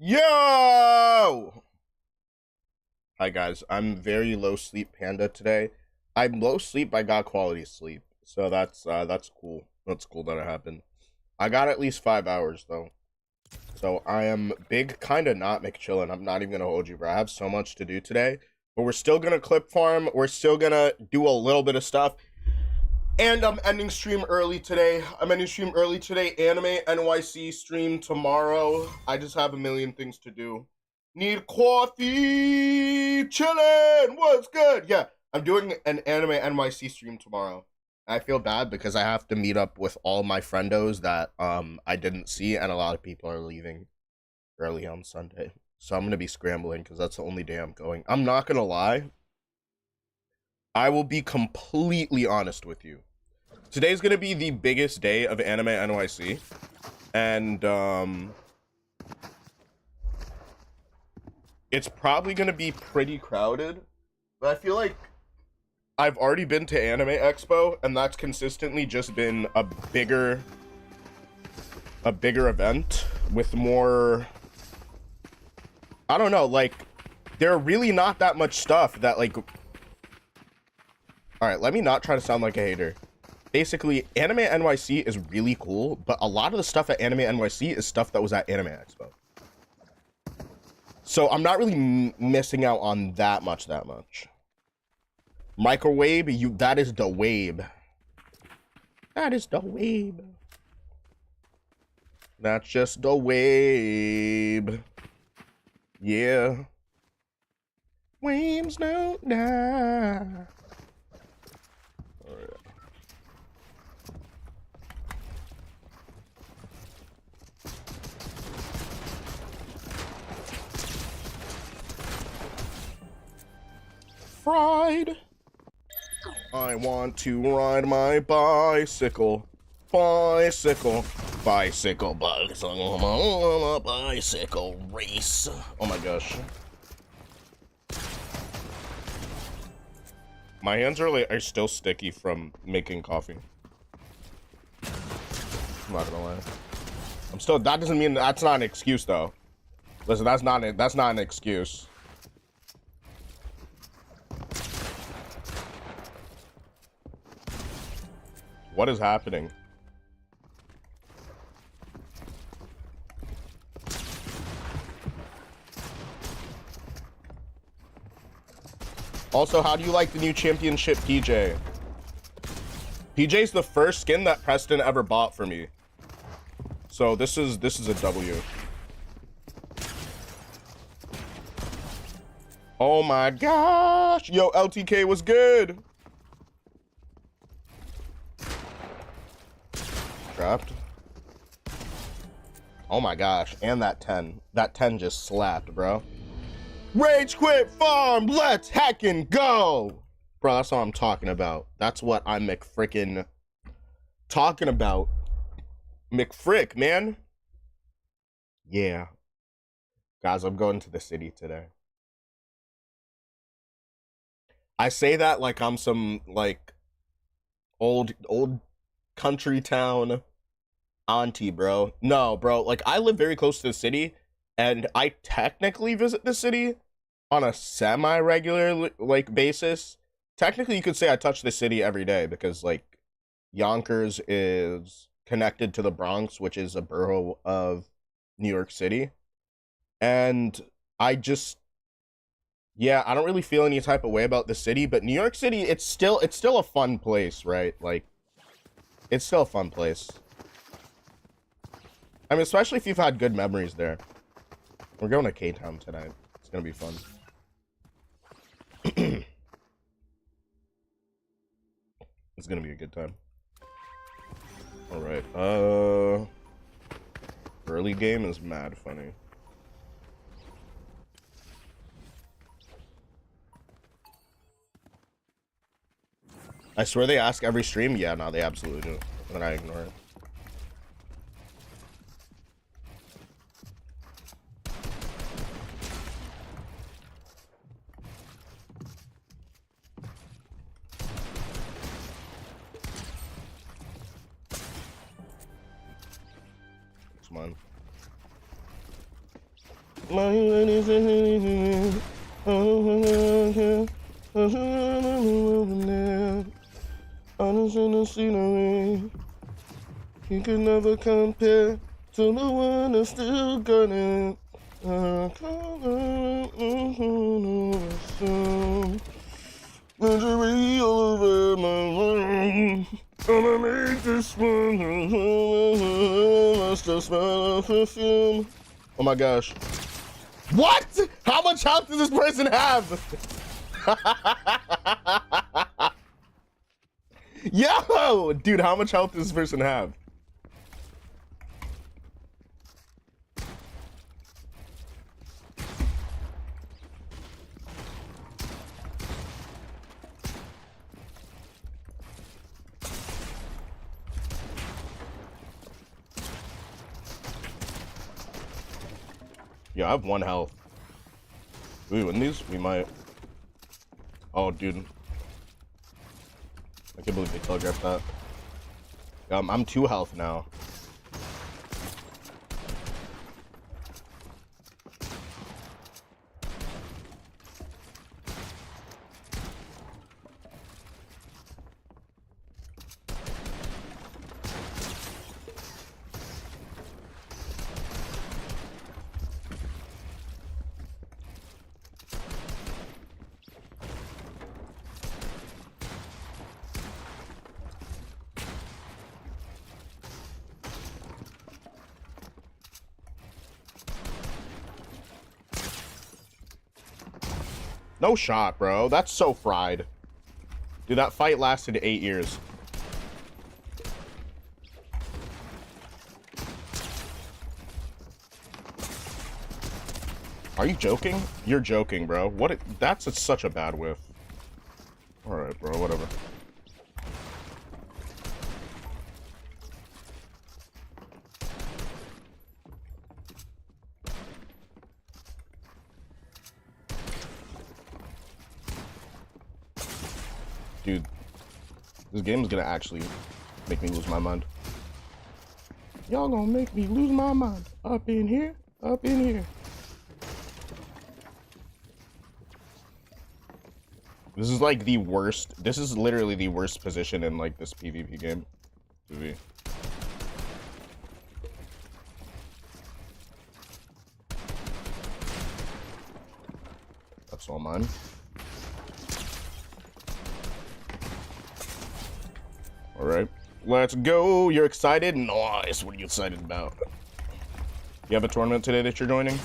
Yo! Hi guys, I'm very low sleep panda today. I'm low sleep, I got quality sleep. So that's cool. That's cool that it happened. I got at least 5 hours though. So I am big kinda not McChillin'. I'm not even gonna hold you, bro. I have so much to do today. But we're still gonna clip farm. We're still gonna do a little bit of stuff. And I'm ending stream early today. Anime NYC stream tomorrow. I just have a million things to do. Need coffee. Chillin'. What's good? Yeah, I'm doing an Anime NYC stream tomorrow. I feel bad because I have to meet up with all my friendos that I didn't see, and a lot of people are leaving early on Sunday. So I'm gonna be scrambling because that's the only day I'm going. I'm not gonna lie. I will be completely honest with you. Today's gonna be the biggest day of Anime NYC, and it's probably gonna be pretty crowded. But I feel like I've already been to Anime Expo, and that's consistently just been a bigger event with more. I don't know, like there are really not that much stuff that like. All right, let me not try to sound like a hater. Basically, Anime NYC is really cool, but a lot of the stuff at Anime NYC is stuff that was at Anime Expo. So I'm not really missing out on that much. Microwave, that is the wave. That is the wave. That's just the wave. Yeah. Waves don't die. Fried. I want to ride my bicycle. Bicycle race. Oh my gosh. My hands are still sticky from making coffee. I'm not gonna lie. That doesn't mean that's not an excuse though. Listen, that's not an excuse. What is happening? Also, how do you like the new championship PJ? PJ's the first skin that Preston ever bought for me. So this is a W. Oh my gosh. Yo, LTK was good. Trapped. Oh my gosh, and that 10 just slapped, bro. Rage quit farm, let's hack and go, bro. That's what I'm talking about. That's what I'm McFrickin' talking about. McFrick, man. Yeah, guys, I'm going to the city today. I say that like I'm some like old country town auntie, bro. No, bro, like I live very close to the city, and I technically visit the city on a semi-regular like basis. Technically, you could say I touch the city every day because like Yonkers is connected to the Bronx, which is a borough of New York City. And I just, yeah, I don't really feel any type of way about the city, but New York City, it's still a fun place, right? Like it's still a fun place. I mean, especially if you've had good memories there. We're going to K-Town tonight. It's gonna be fun. It's gonna be a good time. All right. Early game is mad funny. I swear they ask every stream. Yeah, no, they absolutely do. And I ignore it. It's mine. My ladies and honest in the scenery, you can never compare to the one that's still gunning. Misery all over my mind. Gonna make this one. Lost the smell of perfume. Oh my gosh. What? How much health does this person have? Yo! Dude, how much health does this person have? Yeah, I have 1 health. Do we win these? We might. Oh, dude. I can't believe they telegraphed that. I'm 2 health now. No shot, bro. That's so fried. Dude, that fight lasted 8 years. Are you joking? You're joking, bro. What? That's such a bad whiff. All right, bro. Whatever. Dude, this game is gonna actually make me lose my mind. Y'all gonna make me lose my mind. Up in here, up in here. This is like the worst. This is literally the worst position in like this PvP game. That's all mine. All right, let's go. You're excited? Nice. What are you excited about? You have a tournament today that you're joining?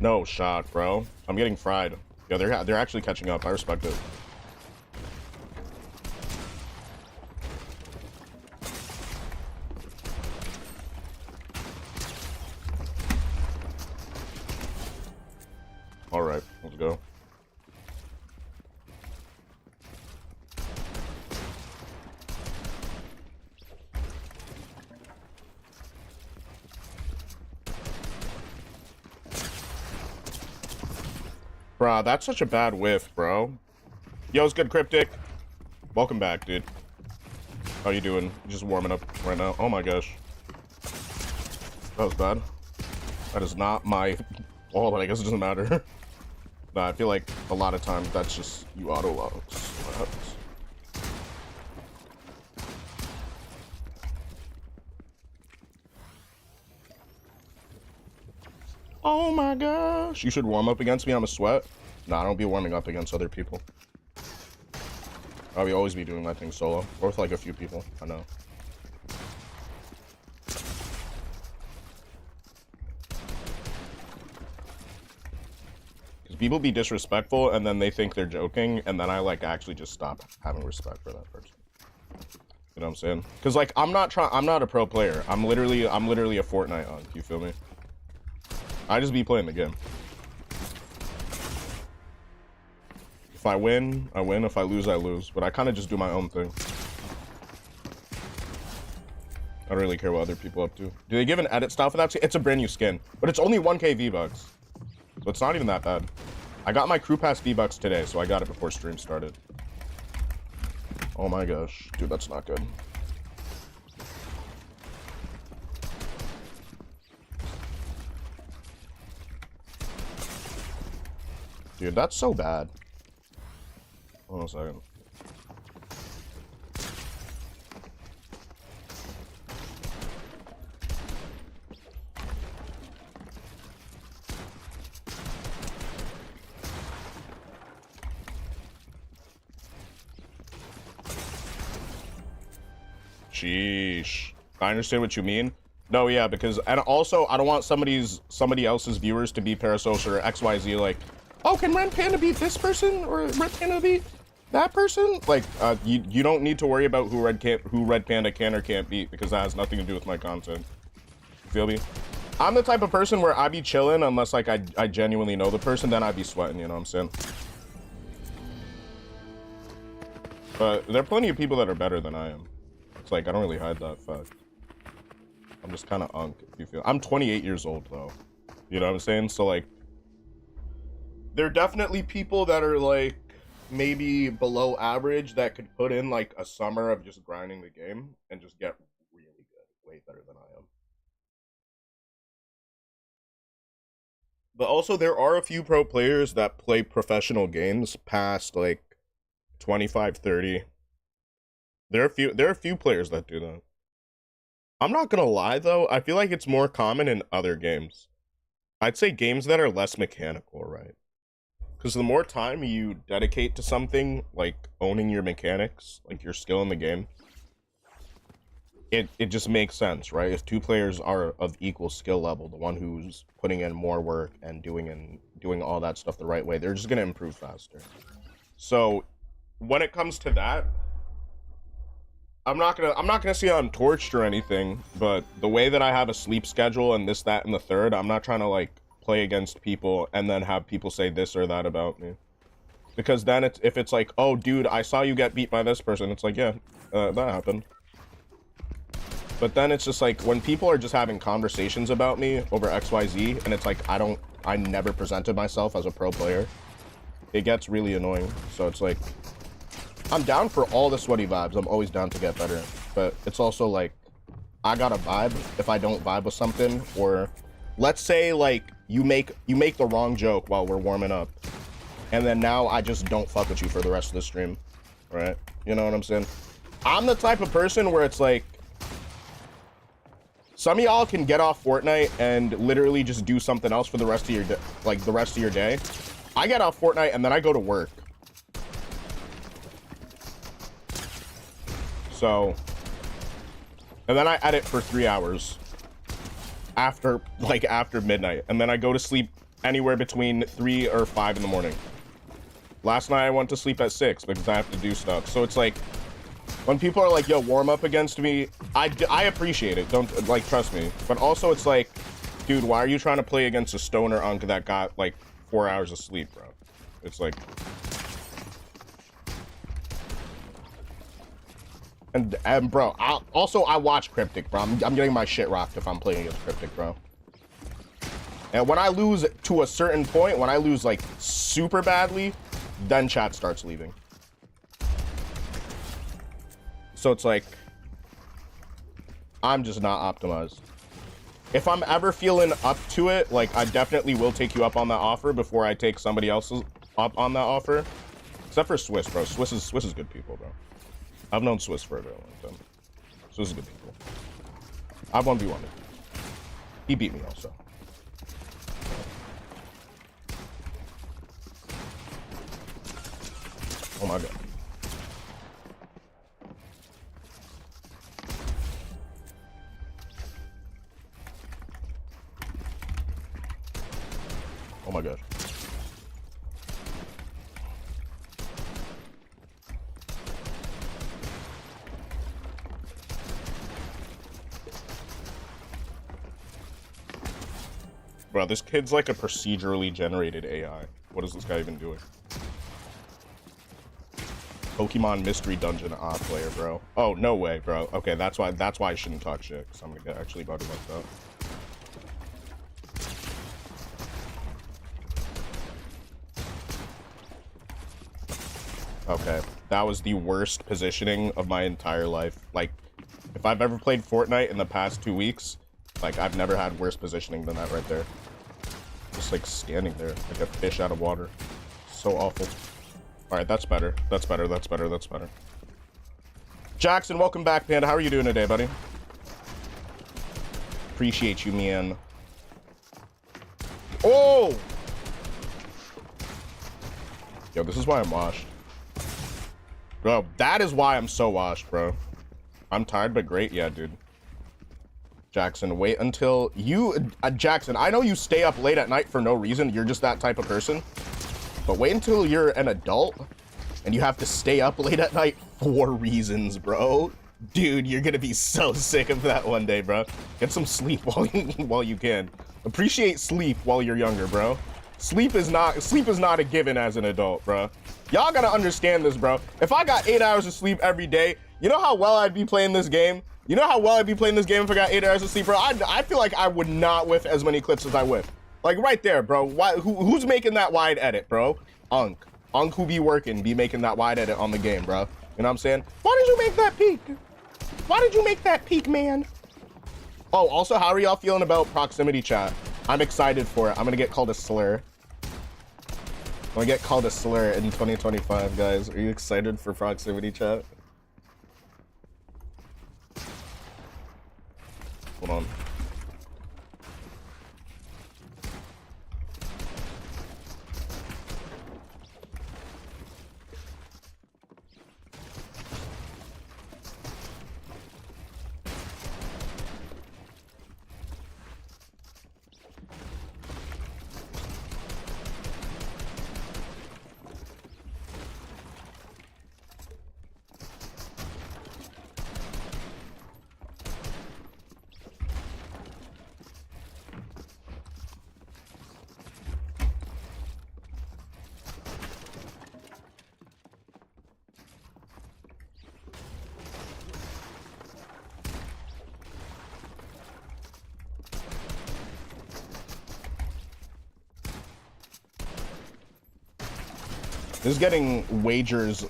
No shot, bro. I'm getting fried. Yeah, they're actually catching up. I respect it. All right, let's go. Bruh, that's such a bad whiff, bro. Yo, it's good, Cryptic. Welcome back, dude. How you doing? Just warming up right now. Oh my gosh. That was bad. That is not my... Oh, but I guess it doesn't matter. Nah, I feel like a lot of times that's just you auto-logs. What happens? Oh my gosh. You should warm up against me. I'm a sweat. Nah, I don't be warming up against other people. I'll always be doing my thing solo. Or with like a few people. I know. Because people be disrespectful and then they think they're joking. And then I like actually just stop having respect for that person. You know what I'm saying? Because like I'm not a pro player. I'm literally a Fortnite on. You feel me? I just be playing the game. If I win, I win. If I lose, I lose. But I kind of just do my own thing. I don't really care what other people up to. Do they give an edit style for that? It's a brand new skin, but it's only 1k V-Bucks. So it's not even that bad. I got my crew pass V-Bucks today, so I got it before stream started. Oh my gosh. Dude, that's not good. Dude, that's so bad. Hold on a second. Sheesh. I understand what you mean. No, yeah, because and also I don't want somebody else's viewers to be parasocial or XYZ like, oh, can Red Panda beat this person or Red Panda beat that person? Like, you don't need to worry about who Red Panda can or can't beat because that has nothing to do with my content. Feel me? I'm the type of person where I be chilling unless like I genuinely know the person, then I be sweating. You know what I'm saying? But there are plenty of people that are better than I am. It's like I don't really hide that fact. I'm just kind of unk, if you feel. I'm 28 years old though. You know what I'm saying? So like, there are definitely people that are like maybe below average that could put in like a summer of just grinding the game and just get really good, way better than I am. But also there are a few pro players that play professional games past like 25, 30. There are a few players that do that. I'm not gonna lie though, I feel like it's more common in other games. I'd say games that are less mechanical, right? Because the more time you dedicate to something, like owning your mechanics, like your skill in the game, it just makes sense, right? If two players are of equal skill level, the one who's putting in more work and doing all that stuff the right way, they're just gonna improve faster. So when it comes to that, I'm not gonna say I'm torched or anything, but the way that I have a sleep schedule and this, that, and the third, I'm not trying to like play against people and then have people say this or that about me. Because then if it's like, oh dude, I saw you get beat by this person, it's like, yeah, that happened. But then it's just like when people are just having conversations about me over XYZ and it's like I never presented myself as a pro player, it gets really annoying. So it's like, I'm down for all the sweaty vibes. I'm always down to get better. But it's also like, I gotta vibe if I don't vibe with something. Or let's say like you make the wrong joke while we're warming up. And then now I just don't fuck with you for the rest of the stream. Right? You know what I'm saying? I'm the type of person where it's like, some of y'all can get off Fortnite and literally just do something else for the rest of your day. I get off Fortnite and then I go to work. So, and then I edit for 3 hours after midnight, and then I go to sleep anywhere between 3 or 5 in the morning. Last night I went to sleep at 6 because I have to do stuff. So it's like, when people are like, yo, warm up against me, I appreciate it. Don't, like, trust me. But also it's like, dude, why are you trying to play against a stoner unk that got like 4 hours of sleep, bro? It's like, and bro, I watch Cryptic, bro. I'm getting my shit rocked if I'm playing against Cryptic, bro. And when I lose to a certain point, when I lose like super badly, then chat starts leaving. So it's like, I'm just not optimized. If I'm ever feeling up to it, like I definitely will take you up on that offer before I take somebody else up on that offer. Except for Swiss, bro. Swiss is good people, bro. I've known Swiss for a very long time. Swiss is good people. I've 1v1'd. He beat me also. Oh my god. Oh my gosh. Bro, this kid's like a procedurally generated AI. What is this guy even doing? Pokemon Mystery Dungeon player, bro. Oh, no way, bro. Okay, that's why I shouldn't talk shit, because I'm gonna get actually about to like that. Okay, that was the worst positioning of my entire life. Like, if I've ever played Fortnite in the past 2 weeks, like, I've never had worse positioning than that right there. Just, like, standing there like a fish out of water. So awful. Alright, that's better. That's better, that's better, that's better. Jackson, welcome back, Panda. How are you doing today, buddy? Appreciate you, man. Oh! Yo, this is why I'm washed. Bro, that is why I'm so washed, bro. I'm tired, but great. Yeah, dude. Jackson, wait until you... Jackson, I know you stay up late at night for no reason. You're just that type of person. But wait until you're an adult and you have to stay up late at night for reasons, bro. Dude, you're gonna be so sick of that one day, bro. Get some sleep while you can. Appreciate sleep while you're younger, bro. Sleep is not a given as an adult, bro. Y'all gotta understand this, bro. If I got 8 hours of sleep every day, you know how well I'd be playing this game? You know how well I'd be playing this game if I got 8 hours of sleep, bro? I feel like I would not whiff as many clips as I whiff. Like, right there, bro. Who's making that wide edit, bro? Unk who be working, be making that wide edit on the game, bro. You know what I'm saying? Why did you make that peak? Why did you make that peak, man? Oh, also, how are y'all feeling about proximity chat? I'm excited for it. I'm gonna get called a slur. I'm gonna get called a slur in 2025, guys. Are you excited for proximity chat? Hold on. This is getting wagers.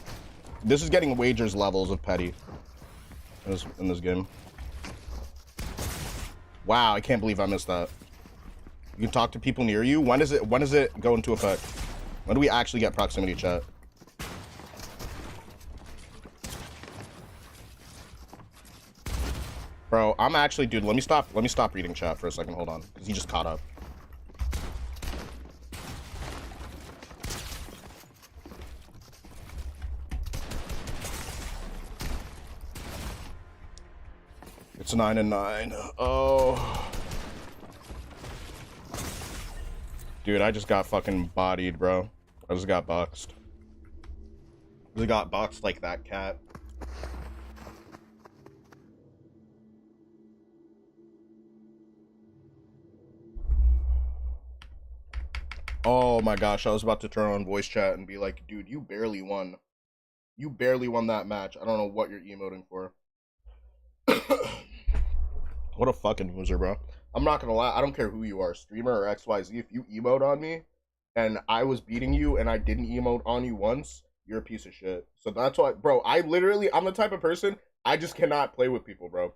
This is getting wagers levels of petty in this game. Wow, I can't believe I missed that. You can talk to people near you. When does it go into effect? When do we actually get proximity chat? Bro, I'm actually, dude, let me stop reading chat for a second. Hold on, because he just caught up. It's 9 and 9. Oh. Dude, I just got fucking bodied, bro. I just got boxed. I just got boxed like that cat. Oh my gosh, I was about to turn on voice chat and be like, dude, you barely won. You barely won that match. I don't know what you're emoting for. What a fucking loser, bro. I'm not gonna lie, I don't care who you are, streamer or XYZ. If you emote on me and I was beating you and I didn't emote on you once, you're a piece of shit. So that's why, bro, I'm the type of person, I just cannot play with people, bro.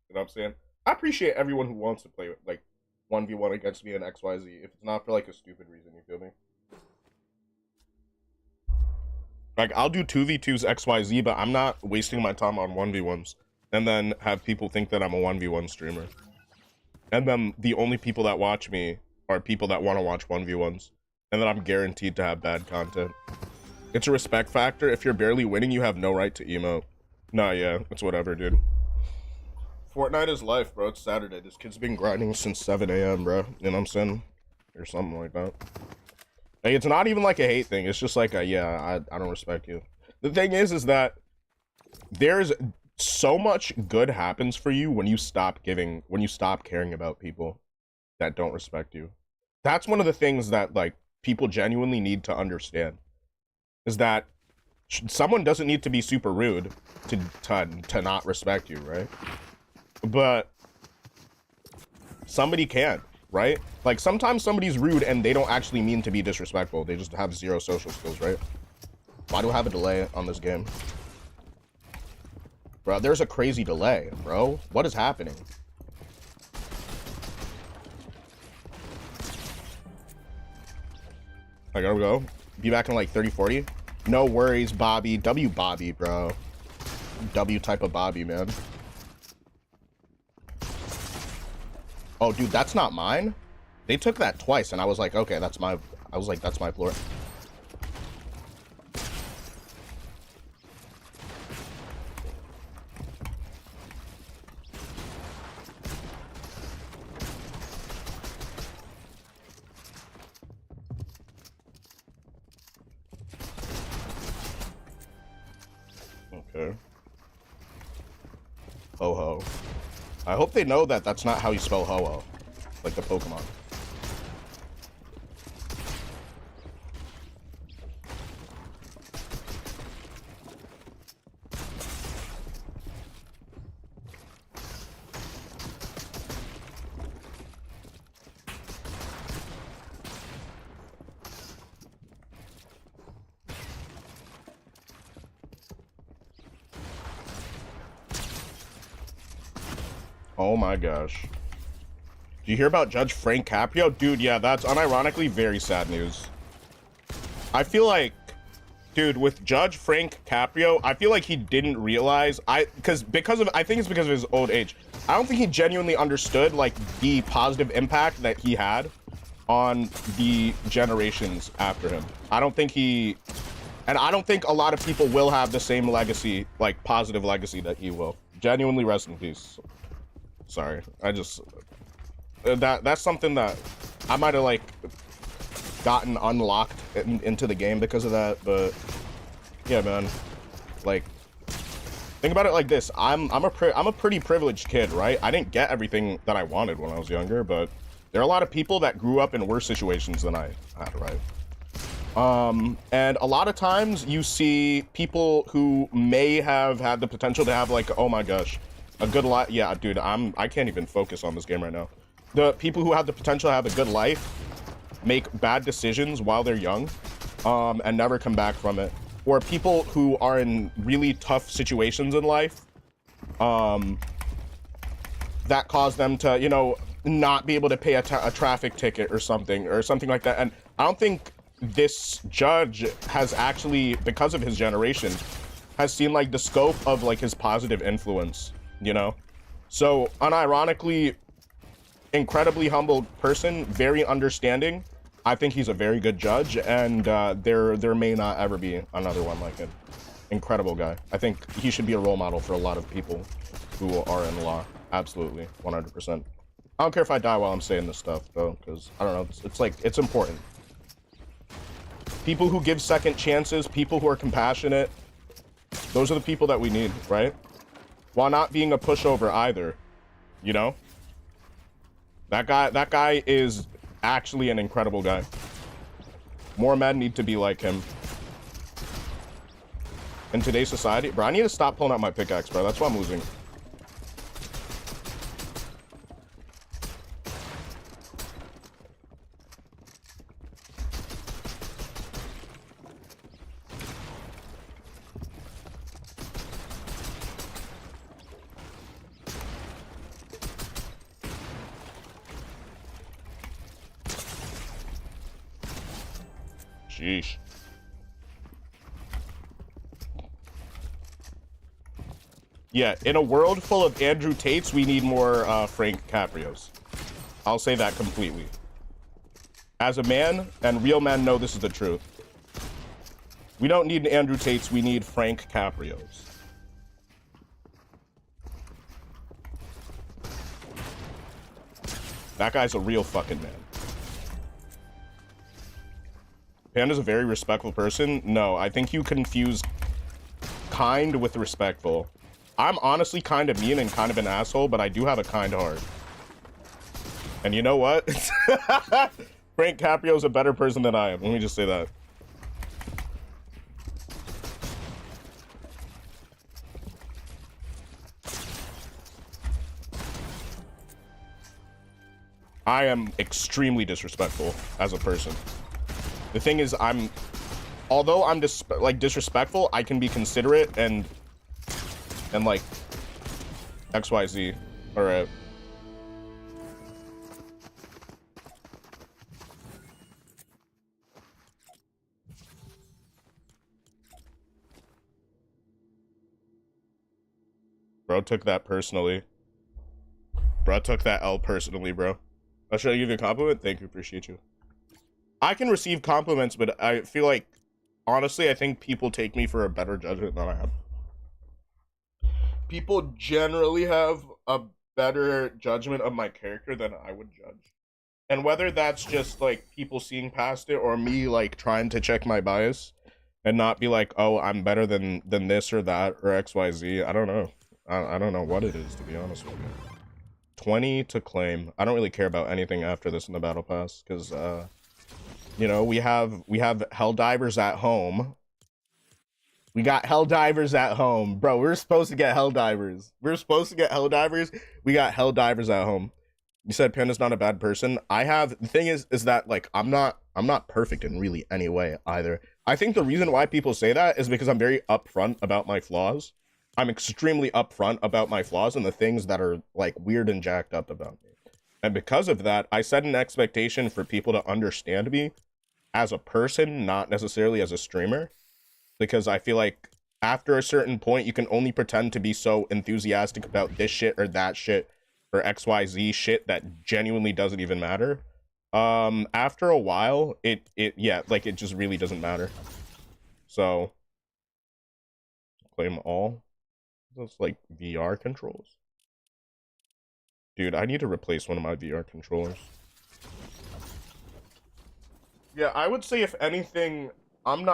You know what I'm saying? I appreciate everyone who wants to play with, like, 1v1 against me in XYZ, if it's not for, like, a stupid reason, you feel me? Like, I'll do 2v2s XYZ, but I'm not wasting my time on 1v1s. And then have people think that I'm a 1v1 streamer. And then the only people that watch me are people that want to watch 1v1s. And then I'm guaranteed to have bad content. It's a respect factor. If you're barely winning, you have no right to emote. Nah, yeah, it's whatever, dude. Fortnite is life, bro. It's Saturday. This kid's been grinding since 7 a.m., bro. You know what I'm saying? Or something like that. Like, it's not even like a hate thing. It's just like a, yeah, I don't respect you. The thing is that there's so much good happens for you when you stop caring about people that don't respect you. That's one of the things that like people genuinely need to understand is that someone doesn't need to be super rude to not respect you, right? But somebody can, right? Like sometimes somebody's rude and they don't actually mean to be disrespectful. They just have zero social skills, right? Why do I have a delay on this game? Bro, there's a crazy delay, bro. What is happening? I gotta go. Be back in like 30, 40. No worries, Bobby. W Bobby, bro. W type of Bobby, man. Oh, dude, that's not mine. They took that twice, and I was like, okay, that's my... I was like, that's my floor. Okay. Ho-ho. I hope they know that that's not how you spell ho-ho. Like the Pokemon. Oh my gosh. Do you hear about Judge Frank Caprio? Dude, yeah, that's unironically very sad news. I feel like, dude, with Judge Frank Caprio, I feel like he didn't realize, I think it's because of his old age. I don't think he genuinely understood like the positive impact that he had on the generations after him. I don't think and I don't think a lot of people will have the same legacy, like positive legacy that he will. Genuinely rest in peace. Sorry, I just that's something that I might have like gotten unlocked into the game because of that, but yeah, man, like think about it like this. I'm a pretty privileged kid, right? I didn't get everything that I wanted when I was younger, but there are a lot of people that grew up in worse situations than I had, right? And a lot of times you see people who may have had the potential to have like, oh my gosh, a good life. Yeah, dude, I can't even focus on this game right now. The people who have the potential to have a good life make bad decisions while they're young, and never come back from it. Or people who are in really tough situations in life, that cause them to, you know, not be able to pay a traffic ticket or something like that. And I don't think this judge has actually, because of his generation, has seen like the scope of like his positive influence, you know? So unironically, incredibly humble person, very understanding. I think he's a very good judge, and there may not ever be another one like him. Incredible guy. I think he should be a role model for a lot of people who are in law. Absolutely, 100%. I don't care if I die while I'm saying this stuff though, because I don't know, it's like, it's important. People who give second chances, people who are compassionate, those are the people that we need, right? While not being a pushover either, you know? That guy is actually an incredible guy. More men need to be like him. In today's society, bro, I need to stop pulling out my pickaxe, bro. That's why I'm losing. Sheesh. Yeah, in a world full of Andrew Tates, we need more Frank Caprios. I'll say that completely. As a man, and real men know this is the truth. We don't need Andrew Tates, we need Frank Caprios. That guy's a real fucking man. Panda's a very respectful person. No, I think you confuse kind with respectful. I'm honestly kind of mean and kind of an asshole, but I do have a kind heart. And you know what? Frank Caprio's a better person than I am. Let me just say that. I am extremely disrespectful as a person. The thing is, although I'm disrespectful, I can be considerate and like XYZ. All right. Bro took that personally. Bro took that L personally, bro. Should I give you a compliment? Thank you, appreciate you. I can receive compliments, but I feel like, honestly, I think people take me for a better judgment than I am. People generally have a better judgment of my character than I would judge. And whether that's just like people seeing past it or me like trying to check my bias and not be like, oh, I'm better than this or that or XYZ. I don't know. I don't know what it is, to be honest with you. 20 to claim. I don't really care about anything after this in the battle pass because you know, we have Helldivers at home. We got Helldivers at home. Bro, we were supposed to get Helldivers. We were supposed to get Helldivers. We got Helldivers at home. You said Panda's not a bad person. The thing is that like I'm not perfect in really any way either. I think the reason why people say that is because I'm very upfront about my flaws. I'm extremely upfront about my flaws and the things that are like weird and jacked up about me. And because of that, I set an expectation for people to understand me as a person, not necessarily as a streamer. Because I feel like after a certain point, you can only pretend to be so enthusiastic about this shit or that shit or XYZ shit that genuinely doesn't even matter. After a while, it just really doesn't matter. So claim all. That's like VR controls. Dude, I need to replace one of my VR controllers. Yeah, I would say if anything, I'm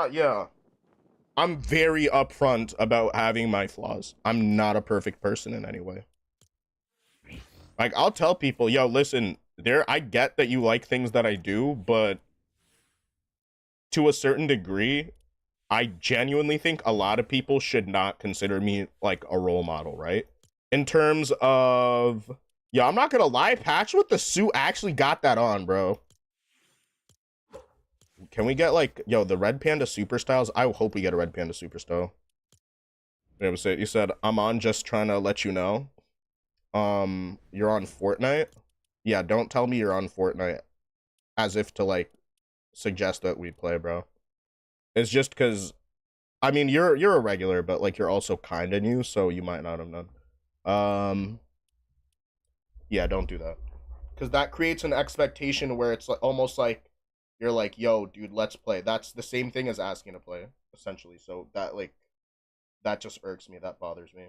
very upfront about having my flaws. I'm not a perfect person in any way. Like, I'll tell people, yo, listen, I get that you like things that I do, but to a certain degree, I genuinely think a lot of people should not consider me like a role model, right? In terms of, yeah, I'm not gonna lie, Patch with the suit actually got that on, bro. Can we get like, yo, the Red Panda Super Styles? I hope we get a Red Panda Super Style. You said, I'm on just trying to let you know. You're on Fortnite? Yeah, don't tell me you're on Fortnite as if to like suggest that we play, bro. It's just because, I mean, you're a regular, but like you're also kind of new, so you might not have known. Yeah, don't do that. Because that creates an expectation where it's like, almost like you're like, yo, dude, let's play. That's the same thing as asking to play, essentially. So that just irks me. That bothers me.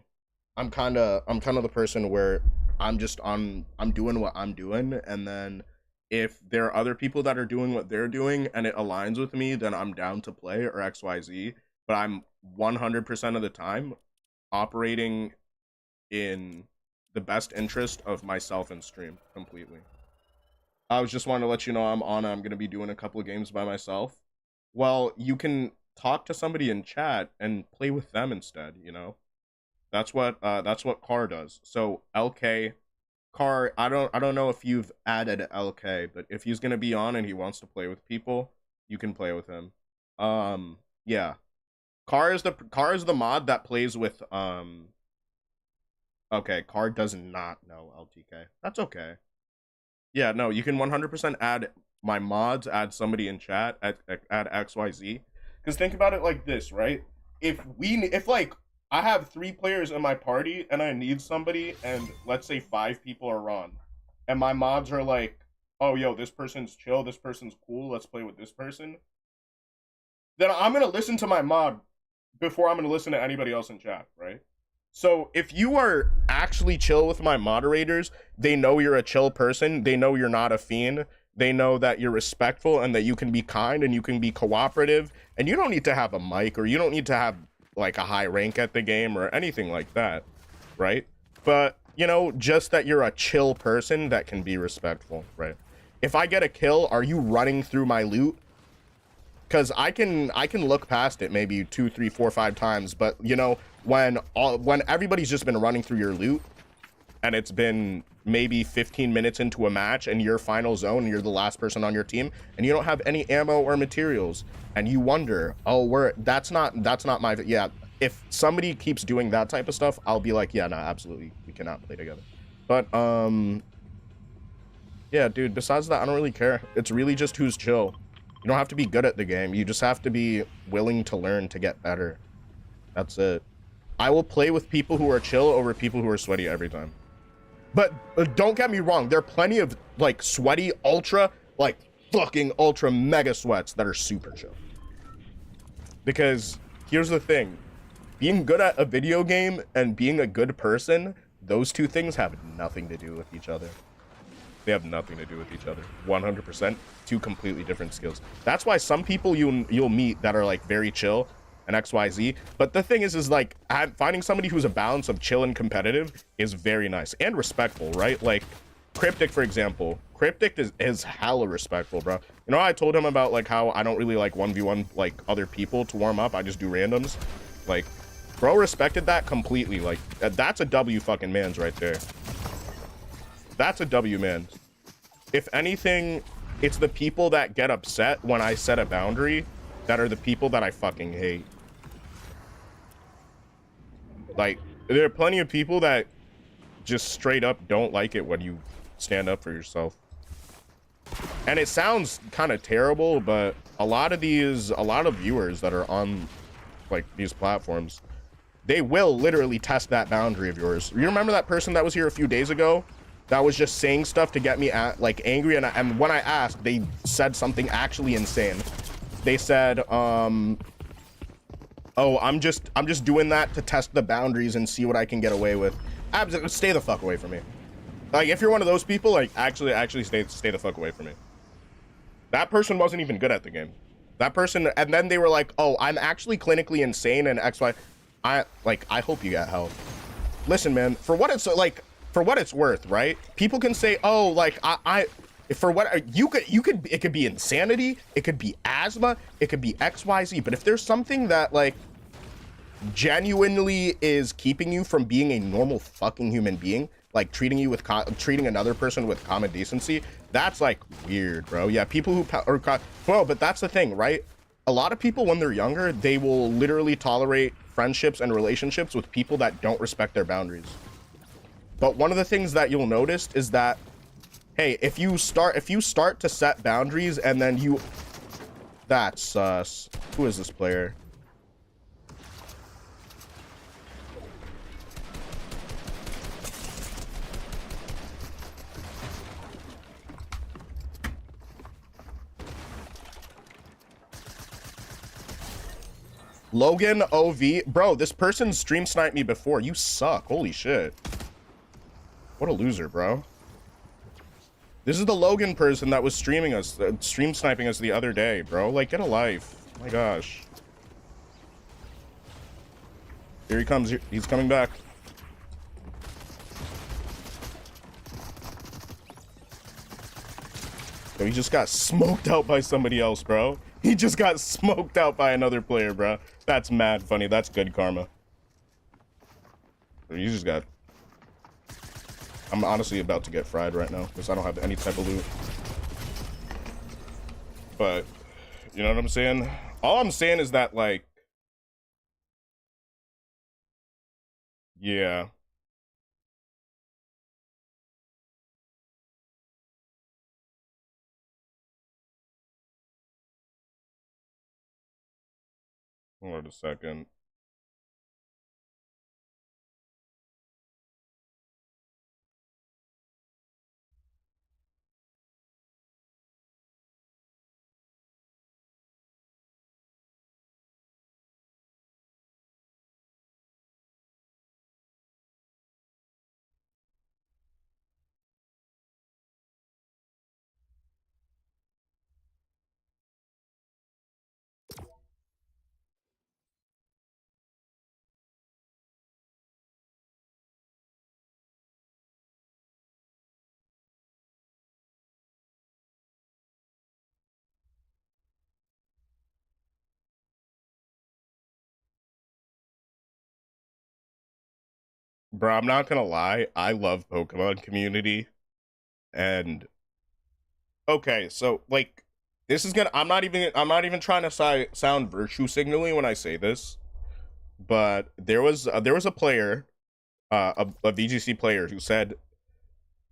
I'm kind of the person where I'm doing what I'm doing, and then if there are other people that are doing what they're doing and it aligns with me, then I'm down to play or XYZ. But I'm 100% of the time operating in the best interest of myself and stream completely. I was just wanting to let you know I'm going to be doing a couple of games by myself. Well, you can talk to somebody in chat and play with them instead, you know? That's what Car does. So LK Car, I don't know if you've added LK, but if he's going to be on and he wants to play with people, you can play with him. Yeah. Car is the mod that plays with okay, Car does not know LTK. That's okay. Yeah, no, you can 100% add my mods, add somebody in chat, add XYZ. Because think about it like this, right? If like I have 3 players in my party and I need somebody, and let's say 5 people are on, and my mods are like, oh, yo, this person's chill, this person's cool, let's play with this person, then I'm going to listen to my mod before I'm going to listen to anybody else in chat, right? So if you are actually chill with my moderators, they know you're a chill person, they know you're not a fiend, they know that you're respectful and that you can be kind and you can be cooperative, and you don't need to have a mic or you don't need to have like a high rank at the game or anything like that, right? But, you know, just that you're a chill person that can be respectful, right? If I get a kill, are you running through my loot? Because I can look past it maybe 2, 3, 4, 5 times, but you know, when everybody's just been running through your loot and it's been maybe 15 minutes into a match and your final zone and you're the last person on your team and you don't have any ammo or materials and you wonder, oh, that's not my, yeah, if somebody keeps doing that type of stuff, I'll be like, yeah, no, absolutely, we cannot play together. But yeah, dude, besides that, I don't really care. It's really just who's chill. You don't have to be good at the game. You just have to be willing to learn to get better. That's it. I will play with people who are chill over people who are sweaty every time. But don't get me wrong. There are plenty of like sweaty, ultra, like fucking ultra mega sweats that are super chill. Because here's the thing. Being good at a video game and being a good person, those two things have nothing to do with each other. They have nothing to do with each other. 100%. Two completely different skills. That's why some people you'll meet that are like very chill and XYZ. But the thing is like finding somebody who's a balance of chill and competitive is very nice and respectful, right? Like Cryptic, for example. Cryptic is hella respectful, bro. You know, I told him about like how I don't really like 1v1 like other people to warm up. I just do randoms. Like, bro respected that completely. Like that's a W fucking man's right there. That's a W, man. If anything, it's the people that get upset when I set a boundary that are the people that I fucking hate. Like, there are plenty of people that just straight up don't like it when you stand up for yourself. And it sounds kind of terrible, but a lot of viewers that are on like these platforms, they will literally test that boundary of yours. You remember that person that was here a few days ago that was just saying stuff to get me like angry, and when I asked, they said something actually insane. They said, oh, I'm just doing that to test the boundaries and see what I can get away with. Stay the fuck away from me. Like, if you're one of those people, like, actually stay the fuck away from me. That person wasn't even good at the game. That person, and then they were like, oh, I'm actually clinically insane and XY. I hope you got help. Listen, man, for what it's like, for what it's worth, right? People can say, oh, like, for what it could be insanity, it could be asthma, it could be XYZ, but if there's something that like genuinely is keeping you from being a normal fucking human being, like treating another person with common decency, that's like weird, bro. Yeah, people who well, but that's the thing, right? A lot of people when they're younger, they will literally tolerate friendships and relationships with people that don't respect their boundaries. But one of the things that you'll notice is that, hey, if you start to set boundaries and then that's sus. Who is this player? Logan OV. Bro, this person stream sniped me before. You suck. Holy shit. What a loser, bro. This is the Logan person that was stream sniping us the other day, bro. Like, get a life. Oh my gosh. Here he comes. He's coming back. So he just got smoked out by somebody else, bro. He just got smoked out by another player, bro. That's mad funny. That's good karma. You just got... I'm honestly about to get fried right now because I don't have any type of loot. But, you know what I'm saying? All I'm saying is that, like... Yeah. Hold on a second. Bro, I'm not gonna lie. I love Pokemon community. And okay, so like this is gonna I'm not even trying to sound virtue signaling when I say this, but there was a player, a VGC player who said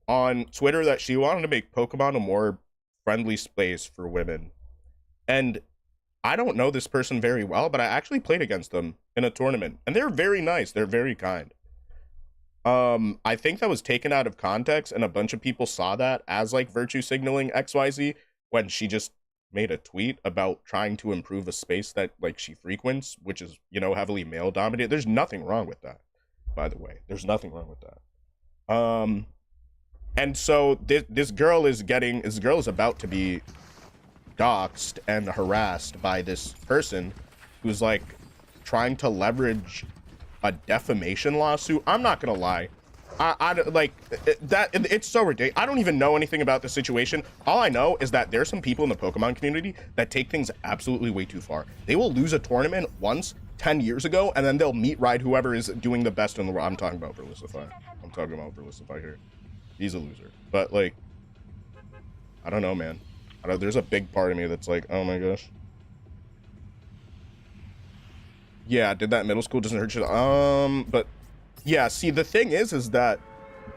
on Twitter that she wanted to make Pokemon a more friendly space for women. And I don't know this person very well, but I actually played against them in a tournament, and they're very nice. They're very kind. I think that was taken out of context, and a bunch of people saw that as like virtue signaling XYZ when she just made a tweet about trying to improve a space that like she frequents, which is, heavily male dominated. There's nothing wrong with that, by the way. There's nothing wrong with that. And so this girl is about to be doxxed and harassed by this person who's like trying to leverage a defamation lawsuit. I'm not gonna lie, I like that. It's so ridiculous. I don't even know anything about the situation. All I know is that there's some people in the Pokemon community that take things absolutely way too far. They will lose a tournament once 10 years ago, and then they'll meet ride whoever is doing the best in the world. I'm talking about Verlicify. I'm talking about Verlicify here. He's a loser. But like, I don't know, man. There's a big part of me that's like, oh my gosh. Yeah, did that in middle school, doesn't hurt you. But yeah, see, the thing is that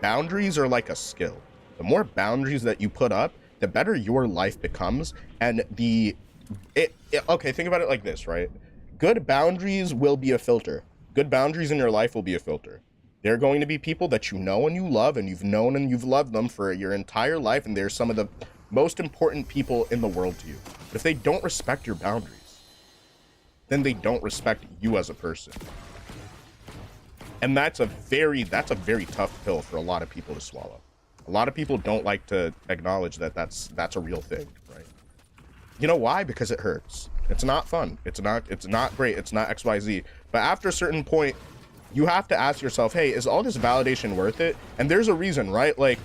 boundaries are like a skill. The more boundaries that you put up, the better your life becomes. And okay, think about it like this, right? Good boundaries will be a filter. Good boundaries in your life will be a filter. They're going to be people that you know and you love, and you've known and you've loved them for your entire life, and they're some of the most important people in the world to you. But if they don't respect your boundaries, then they don't respect you as a person. And that's a very tough pill for a lot of people to swallow. A lot of people don't like to acknowledge that that's a real thing, right? You know why? Because it hurts. It's not fun. It's not great. It's not XYZ. But after a certain point, you have to ask yourself, hey, is all this validation worth it? And there's a reason, right? Like,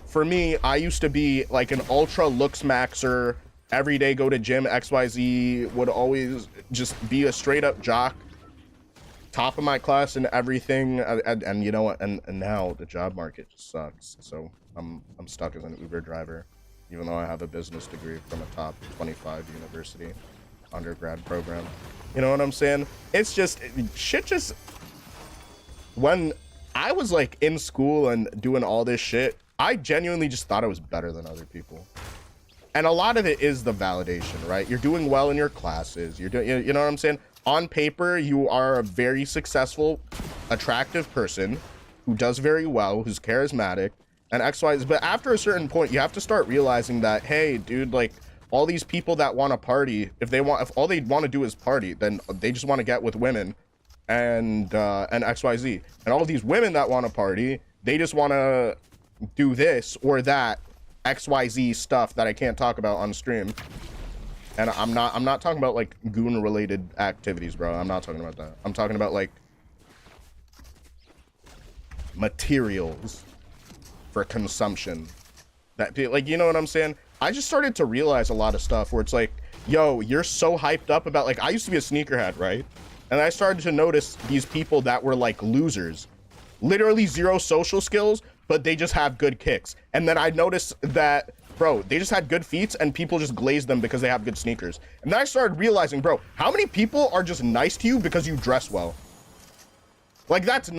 for me, I used to be like an ultra looks maxer, every day go to gym, XYZ, would always just be a straight up jock, top of my class and everything. And you know what? And now the job market just sucks. So I'm stuck as an Uber driver, even though I have a business degree from a top 25 university undergrad program. You know what I'm saying? It's just shit. Just when I was like in school and doing all this shit, I genuinely just thought I was better than other people. And a lot of it is the validation, right? You're doing well in your classes. You're doing, you know what I'm saying? On paper, you are a very successful, attractive person who does very well, who's charismatic, and XYZ. But after a certain point, you have to start realizing that, hey, dude, like all these people that want to party, if all they want to do is party, then they just want to get with women and XYZ. And all of these women that want to party, they just want to do this or that XYZ stuff that I can't talk about on stream. And I'm not talking about like goon related activities, bro. I'm not talking about that. I'm talking about like materials for consumption that, like, you know what I'm saying? I just started to realize a lot of stuff where it's like, yo, you're so hyped up about, like, I used to be a sneakerhead, right? And I started to notice these people that were like losers, literally zero social skills, but they just have good kicks. And then I noticed that, bro, they just had good feats and people just glazed them because they have good sneakers. And then I started realizing, bro, how many people are just nice to you because you dress well? Like, that's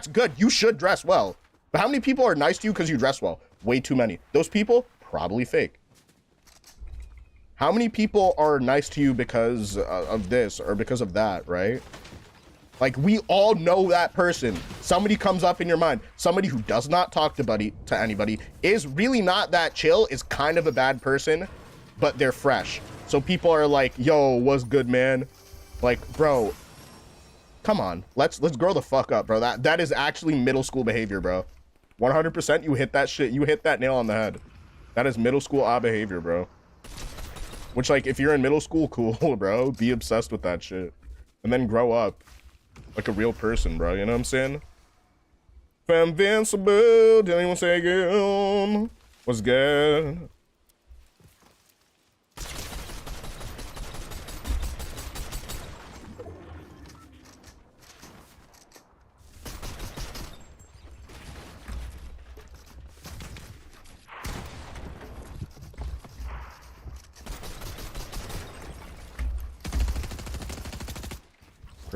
good. You should dress well. But how many people are nice to you because you dress well? Way too many. Those people, probably fake. How many people are nice to you because of this or because of that, right? Like, we all know that person. Somebody comes up in your mind. Somebody who does not talk to anybody, is really not that chill, is kind of a bad person, but they're fresh. So people are like, yo, what's good, man? Like, bro, come on. Let's grow the fuck up, bro. That is actually middle school behavior, bro. 100% you hit that shit. You hit that nail on the head. That is middle school behavior, bro. Which, like, if you're in middle school, cool, bro. Be obsessed with that shit. And then grow up like a real person, bro. You know what I'm saying? Invincible. Did anyone say again? What's good?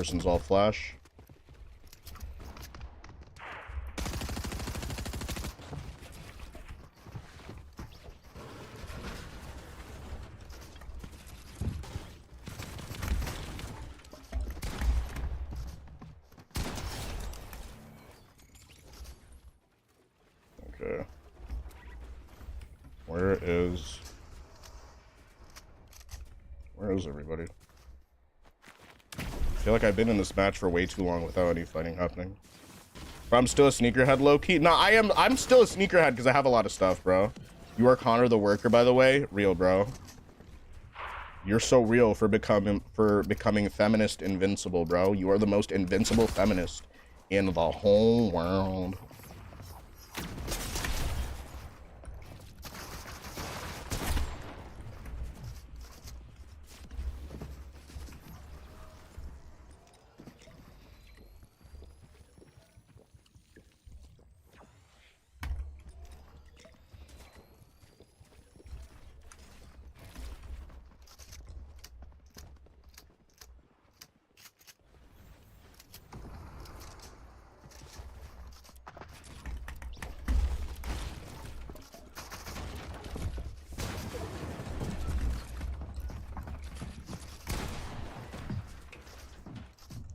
person's all flash. Okay. Where is everybody? I feel like I've been in this match for way too long without any fighting happening. But I'm still a sneakerhead, low-key. No, I'm still a sneakerhead because I have a lot of stuff, bro. You are Connor the Worker, by the way. Real, bro. You're so real for becoming feminist invincible, bro. You are the most invincible feminist in the whole world.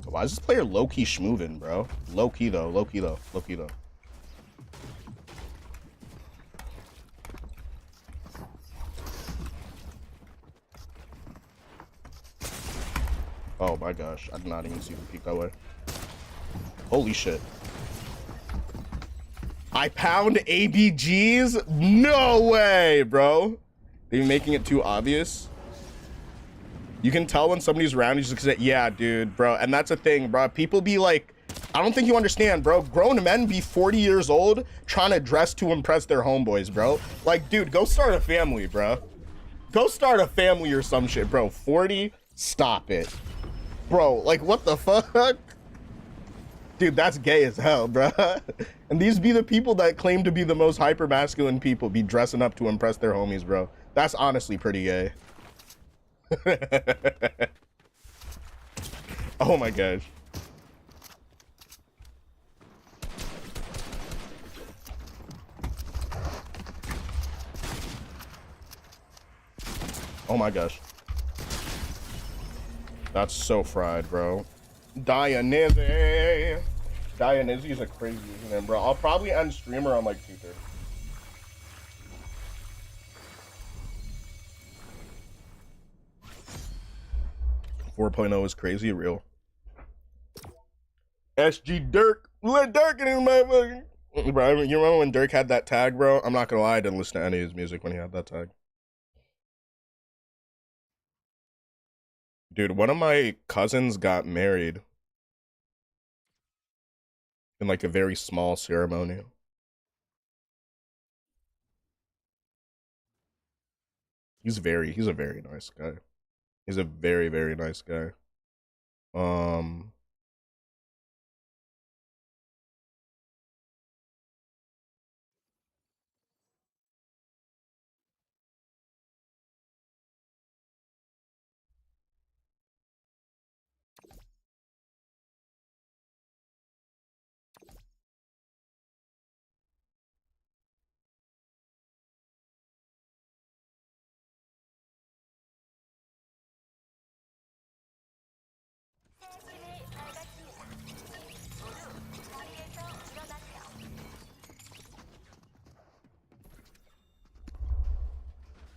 Why is this player low-key schmoovin', bro? Low-key though, low-key though, low-key though. Oh my gosh, I did not even see him peek that way. Holy shit. I pound ABGs? No way, bro. They're making it too obvious. You can tell when somebody's around you just because, yeah, dude, bro. And that's a thing, bro. People be like, I don't think you understand, bro. Grown men be 40 years old trying to dress to impress their homeboys, bro. Like, dude, go start a family, bro. Go start a family or some shit, bro. 40? Stop it. Bro, like, what the fuck? Dude, that's gay as hell, bro. And these be the people that claim to be the most hyper-masculine people, be dressing up to impress their homies, bro. That's honestly pretty gay. Oh my gosh. Oh my gosh. That's so fried, bro. Dionysi. Dionysi is a crazy name, bro. I'll probably end streamer on like 2:30. 4.0 is crazy real. SG Dirk. Let Dirk in his motherfucking. Bro, you remember when Dirk had that tag, bro? I'm not gonna lie, I didn't listen to any of his music when he had that tag. Dude, one of my cousins got married in like a very small ceremony. He's a very nice guy. He's a very, very nice guy.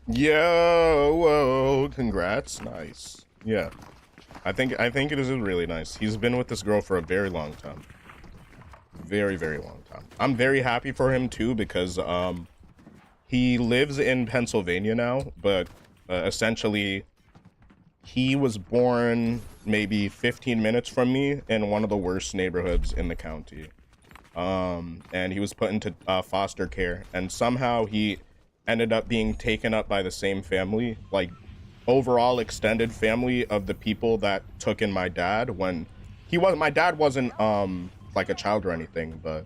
Yo, whoa, congrats. Nice. Yeah. I think it is really nice. He's been with this girl for a very long time. Very, very long time. I'm very happy for him too because he lives in Pennsylvania now, but essentially he was born maybe 15 minutes from me in one of the worst neighborhoods in the county. And he was put into foster care, and somehow he ended up being taken up by the same family, like overall extended family of the people that took in my dad when my dad wasn't like a child or anything, but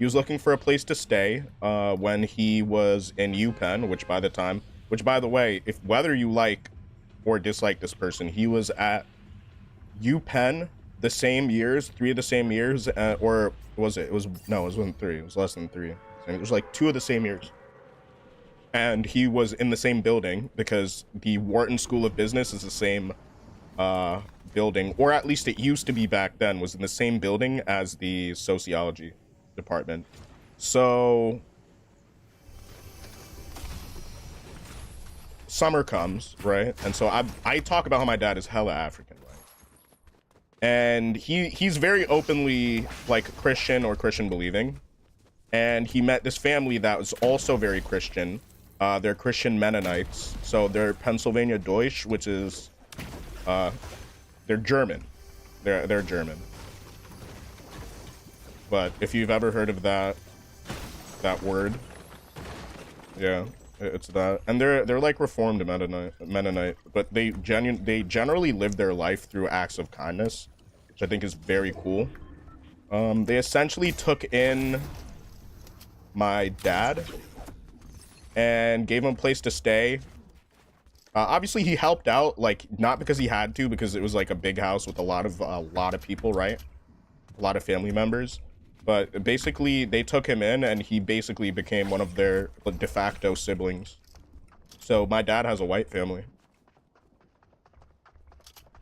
he was looking for a place to stay when he was in UPenn, which by the way, whether you like or dislike this person, he was at UPenn the same years, 3 of the same years, or was it? It was no, it wasn't 3. It was less than 3. It was like 2 of the same years. And he was in the same building because the Wharton School of Business is the same building, or at least it used to be back then, was in the same building as the sociology department. So summer comes, right? And so I talk about how my dad is hella African, right? And he's very openly like Christian or Christian believing. And he met this family that was also very Christian. They're Christian Mennonites. So they're Pennsylvania Deutsch, which is they're German. They're German. But if you've ever heard of that word, yeah, it's that. And they're like Reformed Mennonite, but they generally live their life through acts of kindness, which I think is very cool. They essentially took in my dad and gave him a place to stay. Obviously he helped out, like, not because he had to, because it was like a big house with a lot of people, right? A lot of family members. But basically they took him in and he basically became one of their de facto siblings. So my dad has a white family.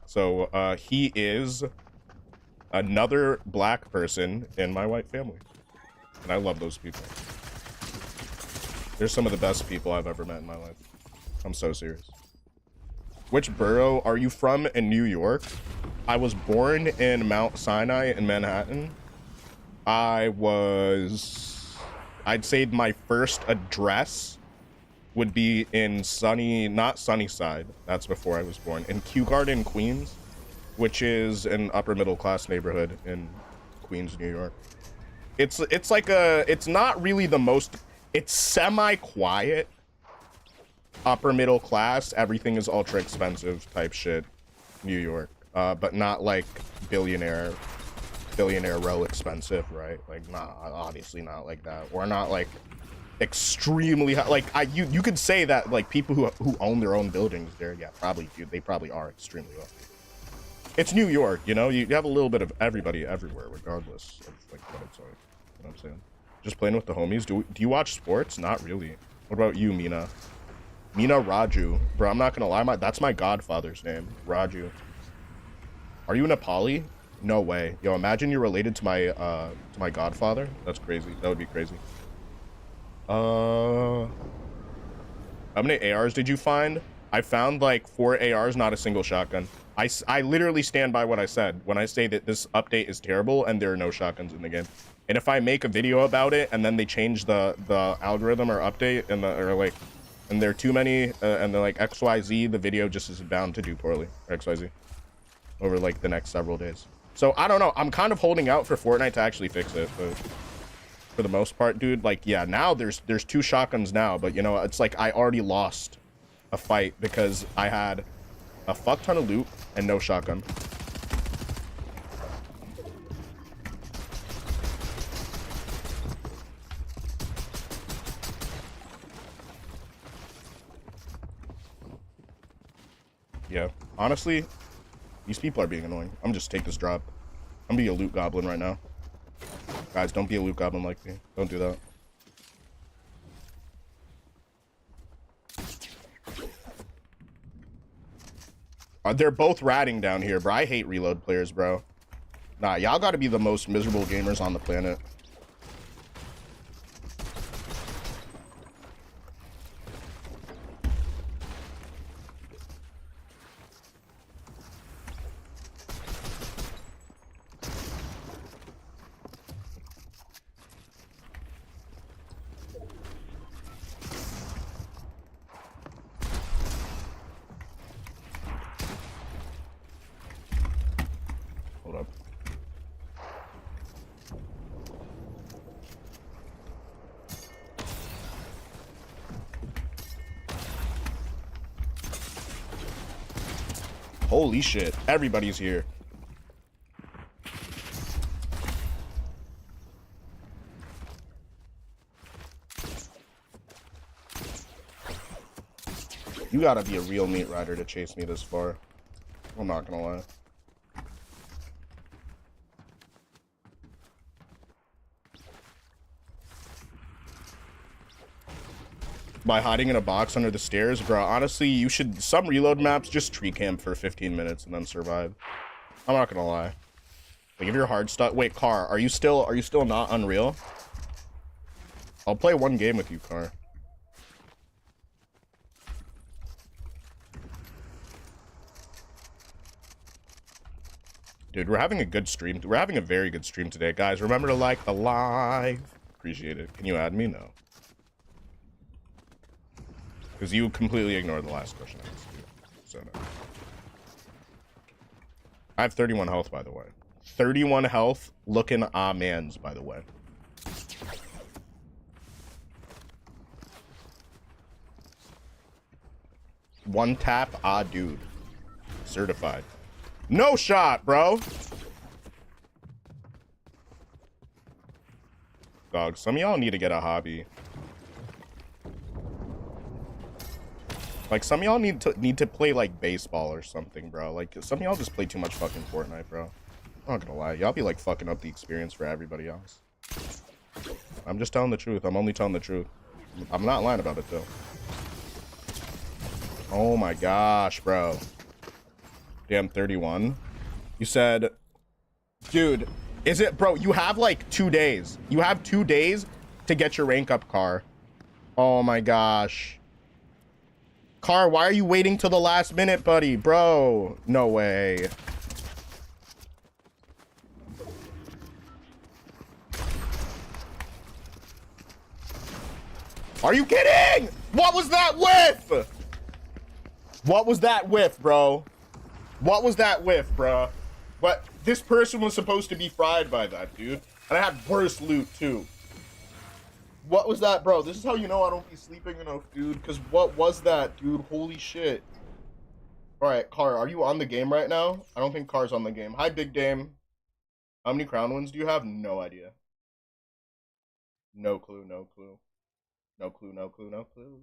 So he is another black person in my white family. And I love those people. They're some of the best people I've ever met in my life. I'm so serious. Which borough are you from in New York? I was born in Mount Sinai in Manhattan. I'd say my first address would be in not Sunnyside. That's before I was born. In Kew Garden, Queens, which is an upper middle class neighborhood in Queens, New York. It's not really the most, it's semi-quiet, upper middle class, everything is ultra expensive type shit, New York, but not like billionaire row expensive, right? Like, not, obviously not like that. Or not like extremely high. Like, you could say that like people who own their own buildings there, yeah, probably do. They probably are extremely wealthy. It's New York, you know, you have a little bit of everybody everywhere, regardless of like what it's like. You know what I'm saying? Just playing with the homies. Do you watch sports? Not really. What about you, Mina? Mina Raju. Bro, I'm not gonna lie, that's my godfather's name. Raju. Are you Nepali? No way. Yo, imagine you're related to my godfather. That's crazy. That would be crazy. How many ARs did you find? I found like 4 ARs, not a single shotgun. I literally stand by what I said when I say that this update is terrible and there are no shotguns in the game. And if I make a video about it and then they change the algorithm or update and and there are too many and they're like XYZ, the video just is bound to do poorly. Or XYZ over like the next several days. So I don't know. I'm kind of holding out for Fortnite to actually fix it, but for the most part, dude, like, yeah, now there's 2 shotguns now, but you know, it's like I already lost a fight because I had a fuck ton of loot and no shotgun. Yeah, honestly, these people are being annoying. I'm just take this drop. I'm gonna be a loot goblin right now. Guys, don't be a loot goblin like me. Don't do that. They're both ratting down here, bro. I hate reload players, bro. Nah, y'all gotta be the most miserable gamers on the planet. Hold up. Holy shit, everybody's here. You gotta be a real meat rider to chase me this far. I'm not gonna lie. by hiding in a box under the stairs, bro. Honestly, you should, some reload maps just tree camp for 15 minutes and then survive. I'm not gonna lie. Like if you're hard stuck, wait, Car, are you still not Unreal? I'll play one game with you, Car. Dude, we're having a good stream. We're having a very good stream today, guys. Remember to like the live. Appreciate it. Can you add me? No. Because you completely ignored the last question I asked you. So no. I have 31 health, by the way. 31 health, looking mans, by the way. One tap, dude. Certified. No shot, bro. Dog, some of y'all need to get a hobby. Like, some of y'all need to play, like, baseball or something, bro. Like, some of y'all just play too much fucking Fortnite, bro. I'm not gonna lie. Y'all be, like, fucking up the experience for everybody else. I'm just telling the truth. I'm only telling the truth. I'm not lying about it, though. Oh, my gosh, bro. Damn, 31. You said, dude, is it, bro? You have like 2 days. You have 2 days to get your rank up, Car. Oh my gosh. Car, why are you waiting till the last minute, buddy? Bro, no way. Are you kidding? What was that whiff? What was that whiff, bro? What was that whiff, bro? But this person was supposed to be fried by that, dude. And I had worse loot, too. What was that, bro? This is how you know I don't be sleeping enough, dude. Because what was that, dude? Holy shit. Alright, Car, are you on the game right now? I don't think Car's on the game. Hi, Big Dame. How many crown wins do you have? No idea. No clue, no clue. No clue, no clue, no clue.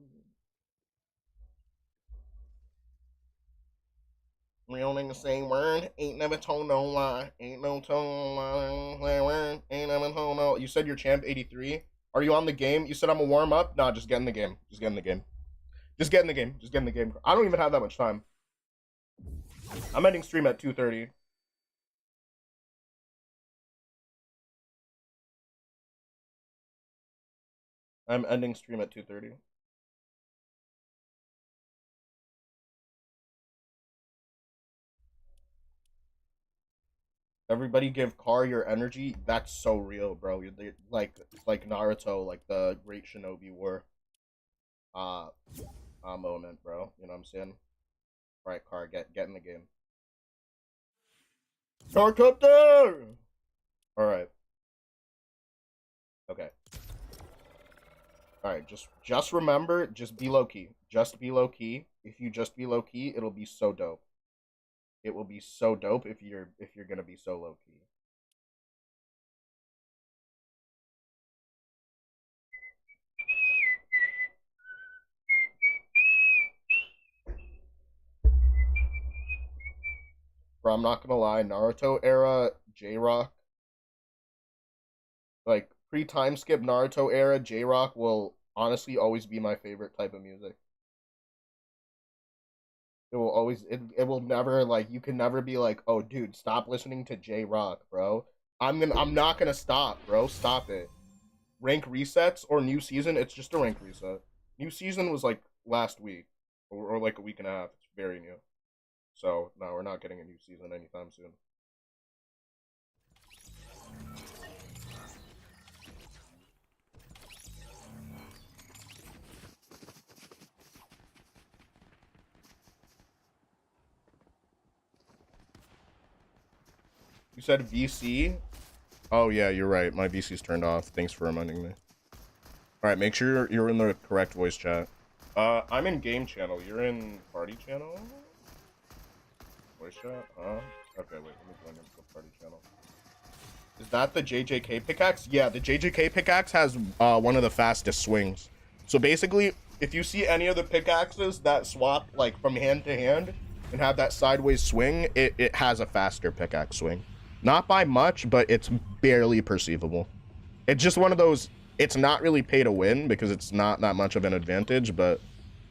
Real nigga say word, ain't never told no lie, ain't no told lie, ain't never told no. You said you're champ 83. Are you on the game? You said I'm a warm up. Nah, just get in the game. Just get in the game. Just get in the game. Just get in the game. I don't even have that much time. I'm ending stream at 2:30. I'm ending stream at 2:30. Everybody give Car your energy. That's so real, bro. You're like Naruto, like the Great Shinobi War. Moment, bro. You know what I'm saying? All right, Car, get in the game. Helicopter! All right. Okay. All right. Just remember, just be low key. Just be low key. If you just be low key, it'll be so dope. It will be so dope if you're gonna be so low key. Bro, I'm not gonna lie, Naruto era J-Rock, like pre-time skip Naruto era J-Rock will honestly always be my favorite type of music. It will always it will never, like, you can never be like, oh dude, stop listening to J-Rock, bro. I'm not gonna stop, bro. Stop it. Rank resets or new season, it's just a rank reset. New season was like last week or like a week and a half. It's very new. So no, we're not getting a new season anytime soon. You said VC? Oh yeah, you're right. My VC's turned off. Thanks for reminding me. Alright, make sure you're in the correct voice chat. I'm in game channel. You're in party channel? Voice chat? Huh? Okay, wait, let me join into the party channel. Is that the JJK pickaxe? Yeah, the JJK pickaxe has one of the fastest swings. So basically, if you see any of the pickaxes that swap like from hand to hand and have that sideways swing, it has a faster pickaxe swing. Not by much, but it's barely perceivable. It's just one of those It's not really pay to win because it's not that much of an advantage, but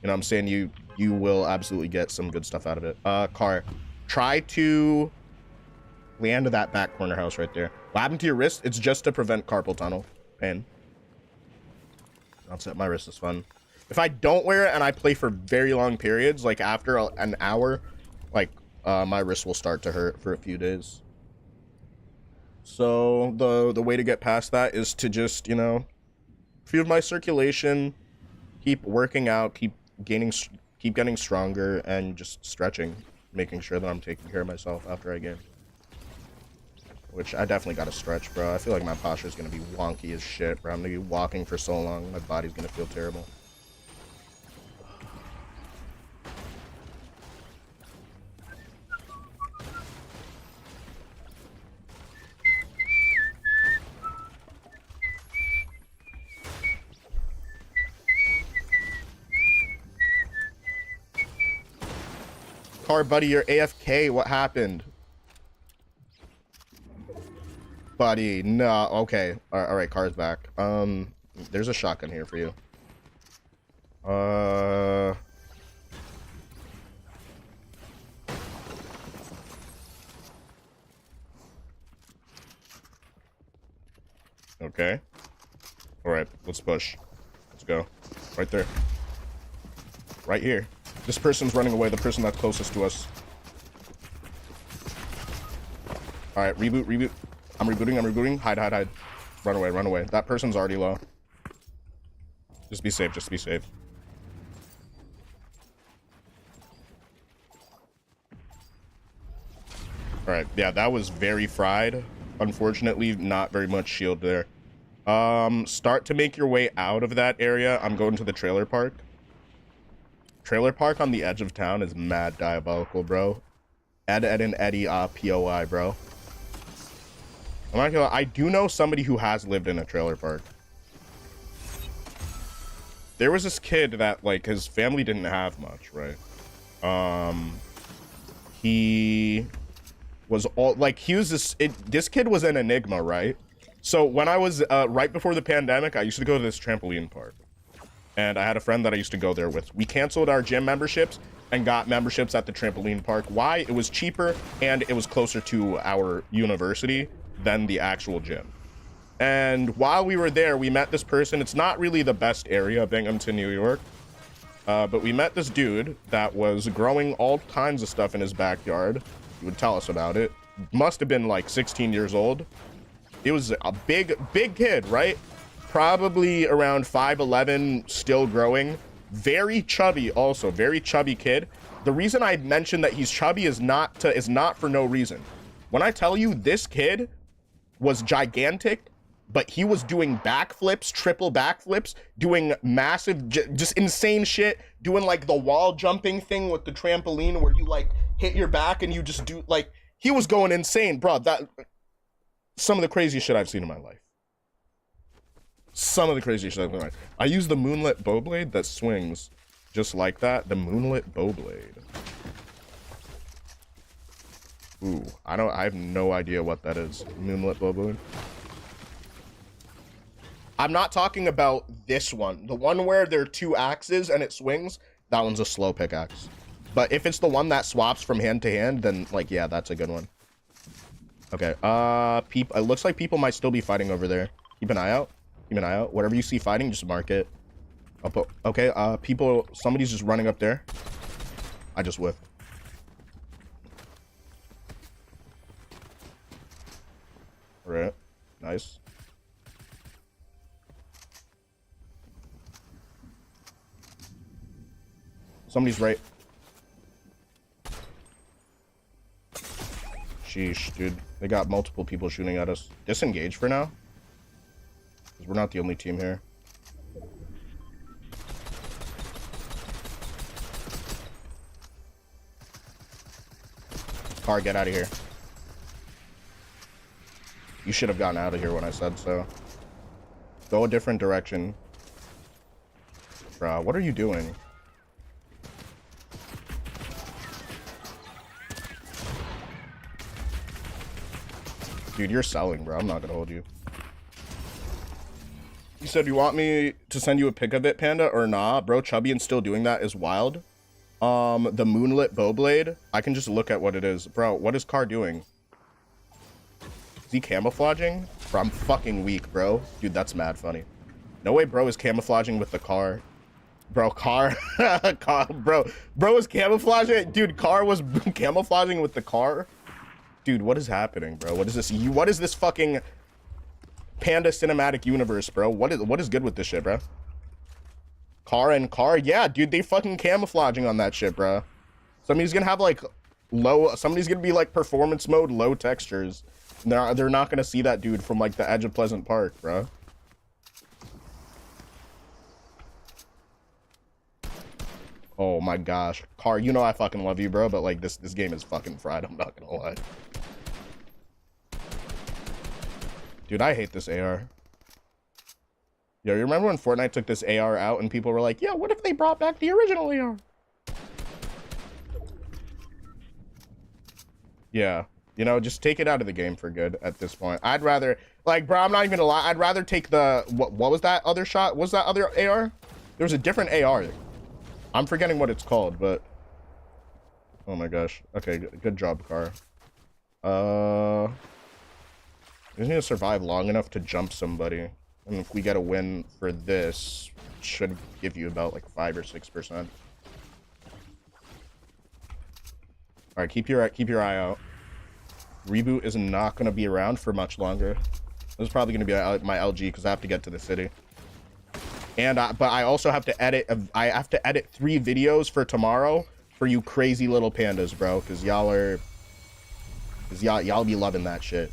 you know what I'm saying, you will absolutely get some good stuff out of it. Car, try to land that back corner house right there. What happened to your wrist? It's just to prevent carpal tunnel pain. That's it. My wrist is fun. If I don't wear it and I play for very long periods, like after an hour, like my wrist will start to hurt for a few days. So the way to get past that is to just, you know, improve my circulation, keep working out, keep getting stronger, and just stretching, making sure that I'm taking care of myself after I game. Which I definitely gotta stretch, bro. I feel like my posture is gonna be wonky as shit, bro. I'm gonna be walking for so long, my body's gonna feel terrible. Car buddy, you're AFK. What happened? Buddy, no. Okay. All right, car's back. There's a shotgun here for you. Okay. All right, let's push. Let's go. Right there. Right here. This person's running away, the person that's closest to us. All right, reboot. I'm rebooting. Hide. Run away. That person's already low. Just be safe, All right, yeah, that was very fried. Unfortunately, not very much shield there. Start to make your way out of that area. I'm going to the trailer park. Trailer park on the edge of town is mad diabolical, bro. Ed and Eddie, POI, bro. I'm not gonna lie, I do know somebody who has lived in a trailer park. There was this kid that, like, his family didn't have much, right? He was all, like, he was this kid was an enigma, right? So when I was, right before the pandemic, I used to go to this trampoline park. And I had a friend that I used to go there with. We canceled our gym memberships and got memberships at the trampoline park. Why? It was cheaper and it was closer to our university than the actual gym. And while we were there, we met this person. It's not really the best area of Binghamton, New York. But we met this dude that was growing all kinds of stuff in his backyard. He would tell us about it. Must have been like 16 years old. He was a big kid, right? Probably around 5'11", still growing. Very chubby also, very chubby kid. The reason I mentioned that he's chubby is not for no reason. When I tell you this kid was gigantic, but he was doing backflips, triple backflips, doing massive, just insane shit, doing like the wall jumping thing with the trampoline where you like hit your back and you just do, like, he was going insane, bro. That, some of the craziest shit I've seen in my life. Some of the craziest shit I've seen in my life. I use the moonlit bow blade that swings just like that. The moonlit bow blade. Ooh, I have no idea what that is. Moonlit bow blade. I'm not talking about this one. The one where there are two axes and it swings, that one's a slow pickaxe. But if it's the one that swaps from hand to hand, then, like, yeah, that's a good one. Okay, it looks like people might still be fighting over there. Keep an eye out. Keep an eye out. Whatever you see fighting, just mark it. Okay, somebody's just running up there. I just whiffed. Alright, nice. Somebody's right. Sheesh, dude. They got multiple people shooting at us. Disengage for now. Because we're not the only team here. Car, get out of here. You should have gotten out of here when I said so. Go a different direction. Bro, what are you doing? Dude, you're selling, bro. I'm not gonna hold you. You said you want me to send you a pic of it, Panda, or nah? Bro, Chubby and still doing that is wild. The Moonlit Bowblade. I can just look at what it is. Bro, what is Car doing? Is he camouflaging? Bro, I'm fucking weak, bro. Dude, that's mad funny. No way bro is camouflaging with the car. Bro, car bro is camouflaging. Dude, car was camouflaging with the car. Dude, what is happening, bro? What is this? What is this fucking Panda cinematic universe, bro? What is good with this shit, bro? Car and car, yeah, dude, they fucking camouflaging on that shit, bro. Somebody's gonna have like somebody's gonna be like performance mode, low textures. They're not gonna see that dude from like the edge of Pleasant Park, bro. Oh my gosh, Car, you know I fucking love you, bro, but like this game is fucking fried. I'm not gonna lie. Dude, I hate this AR. Yo, you remember when Fortnite took this AR out and people were like, "Yo, what if they brought back the original AR?" Yeah, you know, just take it out of the game for good at this point. I'd rather, like, bro, I'm not even gonna lie. I'd rather take the what was that other shot? What was that other AR? There was a different AR. I'm forgetting what it's called, but oh my gosh. Okay, good job, Car. We just need to survive long enough to jump somebody. And if we get a win for this, it should give you about like 5 or 6%. All right, keep your eye out. Reboot is not going to be around for much longer. This is probably going to be my LG because I have to get to the city. And but I also have to edit. I have to edit 3 videos for tomorrow for you crazy little pandas, bro. Because y'all be loving that shit.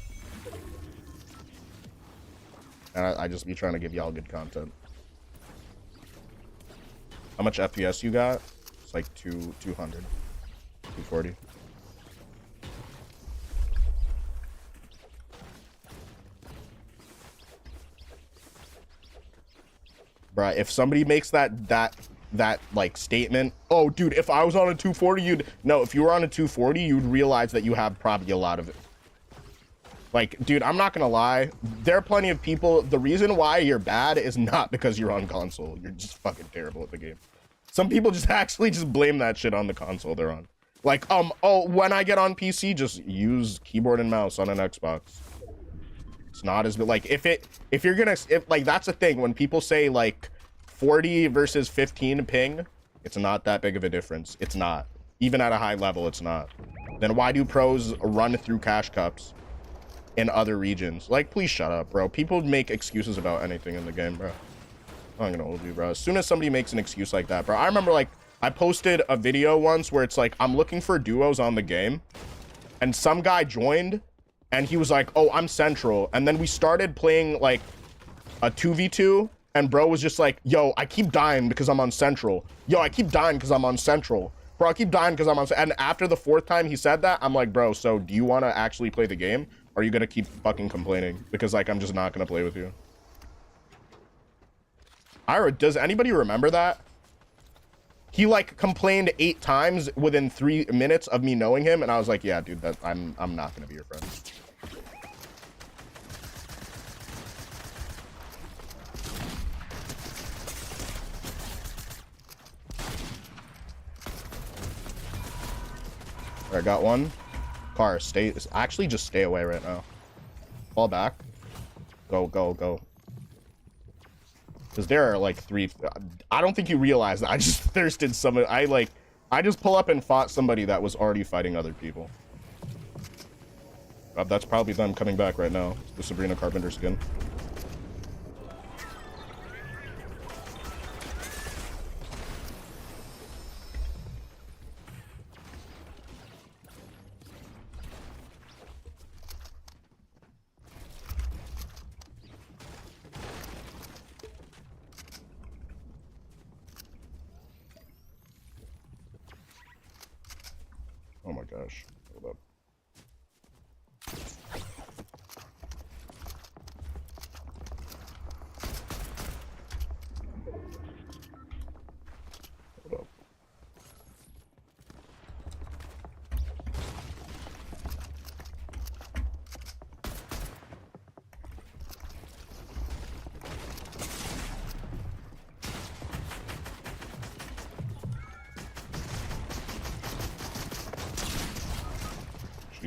And I just be trying to give y'all good content. How much FPS you got? It's like 200, 240. Bruh, if somebody makes that like statement, oh dude, if I was on a 240, if you were on a 240, you'd realize that you have probably a lot of it. Like, dude, I'm not gonna lie, there are plenty of people, the reason why you're bad is not because you're on console. You're just fucking terrible at the game. Some people just actually just blame that shit on the console they're on. Like, oh, when I get on PC, just use keyboard and mouse on an Xbox. It's not as like if that's the thing when people say like 40 versus 15 ping, it's not that big of a difference. It's not. Even at a high level, it's not. Then why do pros run through cash cups in other regions? Like, please shut up, bro. People make excuses about anything in the game, bro. I'm gonna hold you, bro. As soon as somebody makes an excuse like that, bro. I remember like I posted a video once where it's like I'm looking for duos on the game, and some guy joined. And he was like, oh, I'm central. And then we started playing like a 2v2. And bro was just like, yo, I keep dying because I'm on central. Yo, I keep dying because I'm on central. Bro, I keep dying because I'm on. And after the 4th time he said that, I'm like, bro, so do you want to actually play the game? Or are you going to keep fucking complaining? Because like, I'm just not going to play with you. Ira, does anybody remember that? He like complained 8 times within 3 minutes of me knowing him. And I was like, yeah, dude, I'm not going to be your friend. I got one. Car, actually just stay away right now. Fall back. Go, go, go. Because there are like 3. I don't think you realize that I just thirsted someone. I just pull up and fought somebody that was already fighting other people. That's probably them coming back right now. The Sabrina Carpenter skin. Oh my gosh. Hold up. Hold up.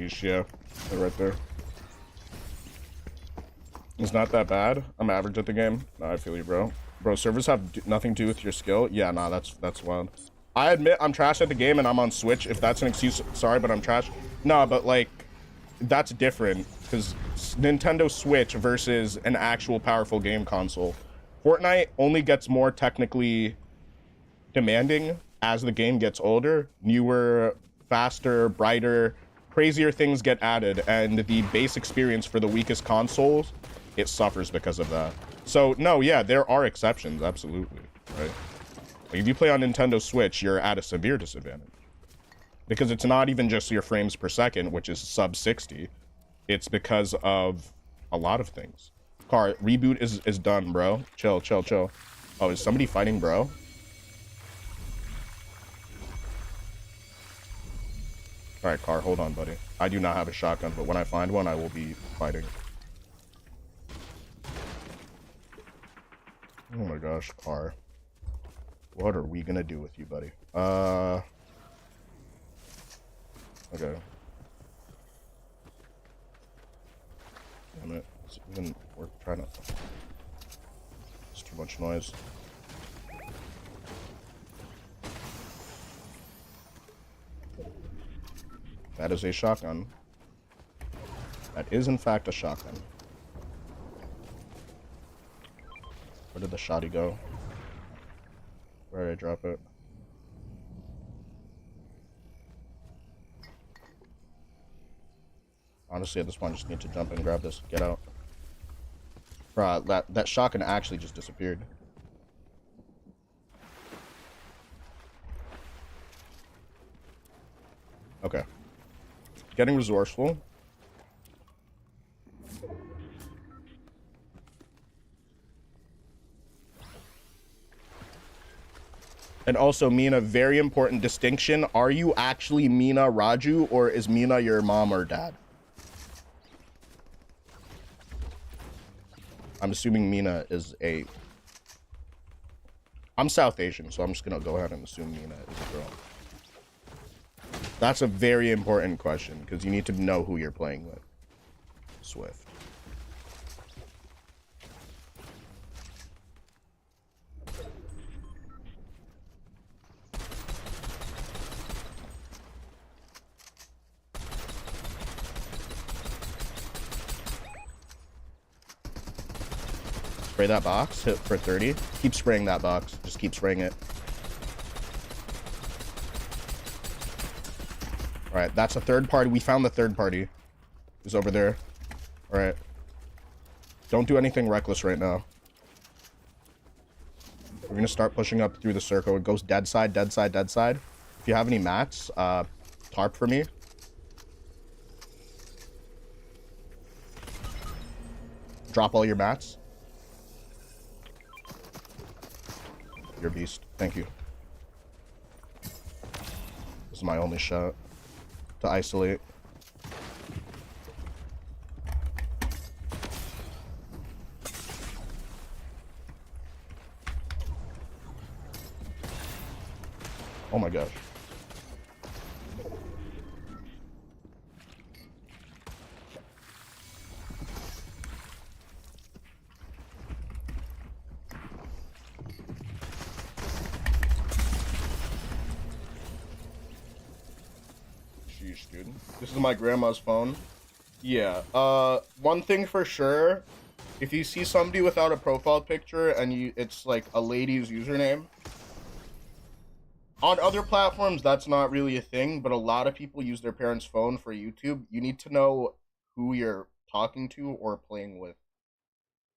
Sheesh, yeah. They're right there. It's not that bad. I'm average at the game. Nah, I feel you, bro. Bro, servers have nothing to do with your skill. Yeah, nah, that's wild. I admit I'm trash at the game and I'm on Switch. If that's an excuse, sorry, but I'm trash. Nah, but like, that's different because Nintendo Switch versus an actual powerful game console. Fortnite only gets more technically demanding as the game gets older. Newer, faster, brighter, crazier things get added, and the base experience for the weakest consoles, it suffers because of that. So no, yeah, there are exceptions, absolutely, right? Like, if you play on Nintendo Switch, you're at a severe disadvantage because it's not even just your frames per second, which is sub 60. It's because of a lot of things. Car reboot is done, bro. Chill, chill, chill. Oh, is somebody fighting, bro? All right, Car, hold on, buddy. I do not have a shotgun, but when I find one, I will be fighting. Oh my gosh, Car. What are we gonna do with you, buddy? Okay. Damn it. It's even worth trying to... It's too much noise. That is a shotgun. That is, in fact, a shotgun. Where did the shotty go? Where did I drop it? Honestly, at this point, I just need to jump and grab this. Get out. Bruh, that shotgun actually just disappeared. Okay. Getting resourceful. And also, Mina, very important distinction. Are you actually Mina Raju, or is Mina your mom or dad? I'm assuming Mina is a... I'm South Asian, so I'm just gonna go ahead and assume Mina is a girl. That's a very important question, because you need to know who you're playing with. Swift. Spray that box, hit for 30. Keep spraying that box. Just keep spraying it. Alright, that's a third party. We found the third party. He's over there. Alright. Don't do anything reckless right now. We're gonna start pushing up through the circle. It goes dead side, dead side, dead side. If you have any mats, tarp for me. Drop all your mats. You're a beast. Thank you. This is my only shot to isolate. Oh my gosh. Sheesh, dude. This is my grandma's phone. Yeah. One thing for sure, if you see somebody without a profile picture and it's like a lady's username, on other platforms, that's not really a thing, but a lot of people use their parents' phone for YouTube. You need to know who you're talking to or playing with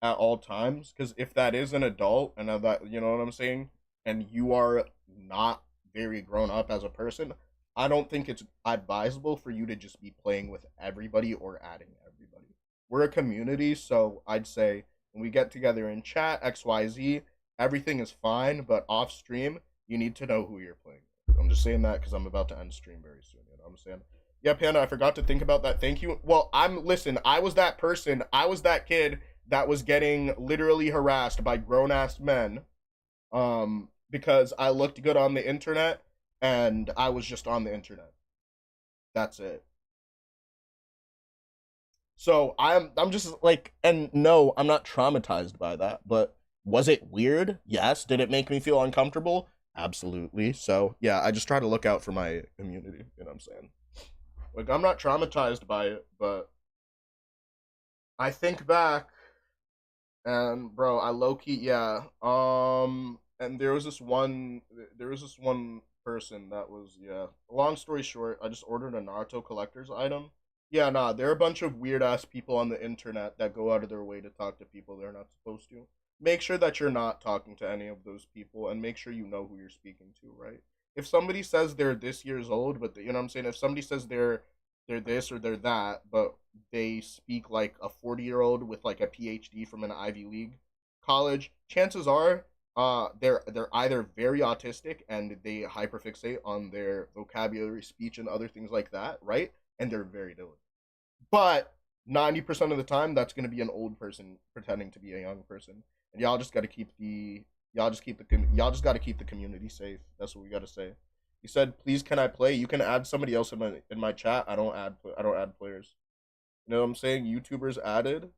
at all times, because if that is an adult, and that, you know what I'm saying, and you are not very grown up as a person, I don't think it's advisable for you to just be playing with everybody or adding everybody. We're a community, so I'd say when we get together in chat, XYZ, everything is fine, but off stream, you need to know who you're playing with. I'm just saying that because I'm about to end stream very soon, you know what I'm saying? Yeah, Panda, I forgot to think about that. Thank you. Well, listen, I was that person. I was that kid that was getting literally harassed by grown-ass men because I looked good on the internet and I was just on the internet. That's it. So I'm just like, and no, I'm not traumatized by that, but was it weird? Yes. Did it make me feel uncomfortable? Absolutely. So yeah, I just try to look out for my community, you know what I'm saying? Like I'm not traumatized by it, but I think back and bro, I low key, yeah. And there was this one person that was, yeah. Long story short, I just ordered a Naruto collector's item. Yeah, nah, there are a bunch of weird ass people on the internet that go out of their way to talk to people they're not supposed to. Make sure that you're not talking to any of those people, and make sure you know who you're speaking to, right? If somebody says they're this years old, but you know what I'm saying, if somebody says they're this or they're that, but they speak like a 40-year-old with like a PhD from an Ivy League college, chances are they're either very autistic and they hyperfixate on their vocabulary, speech, and other things like that, right? And they're very diligent. But 90% of the time, that's going to be an old person pretending to be a young person, and y'all just got to keep the y'all just got to keep the community safe. That's what we got to say. You said, "Please, can I play?" You can add somebody else in my chat. I don't add players. You know what I'm saying? YouTubers added.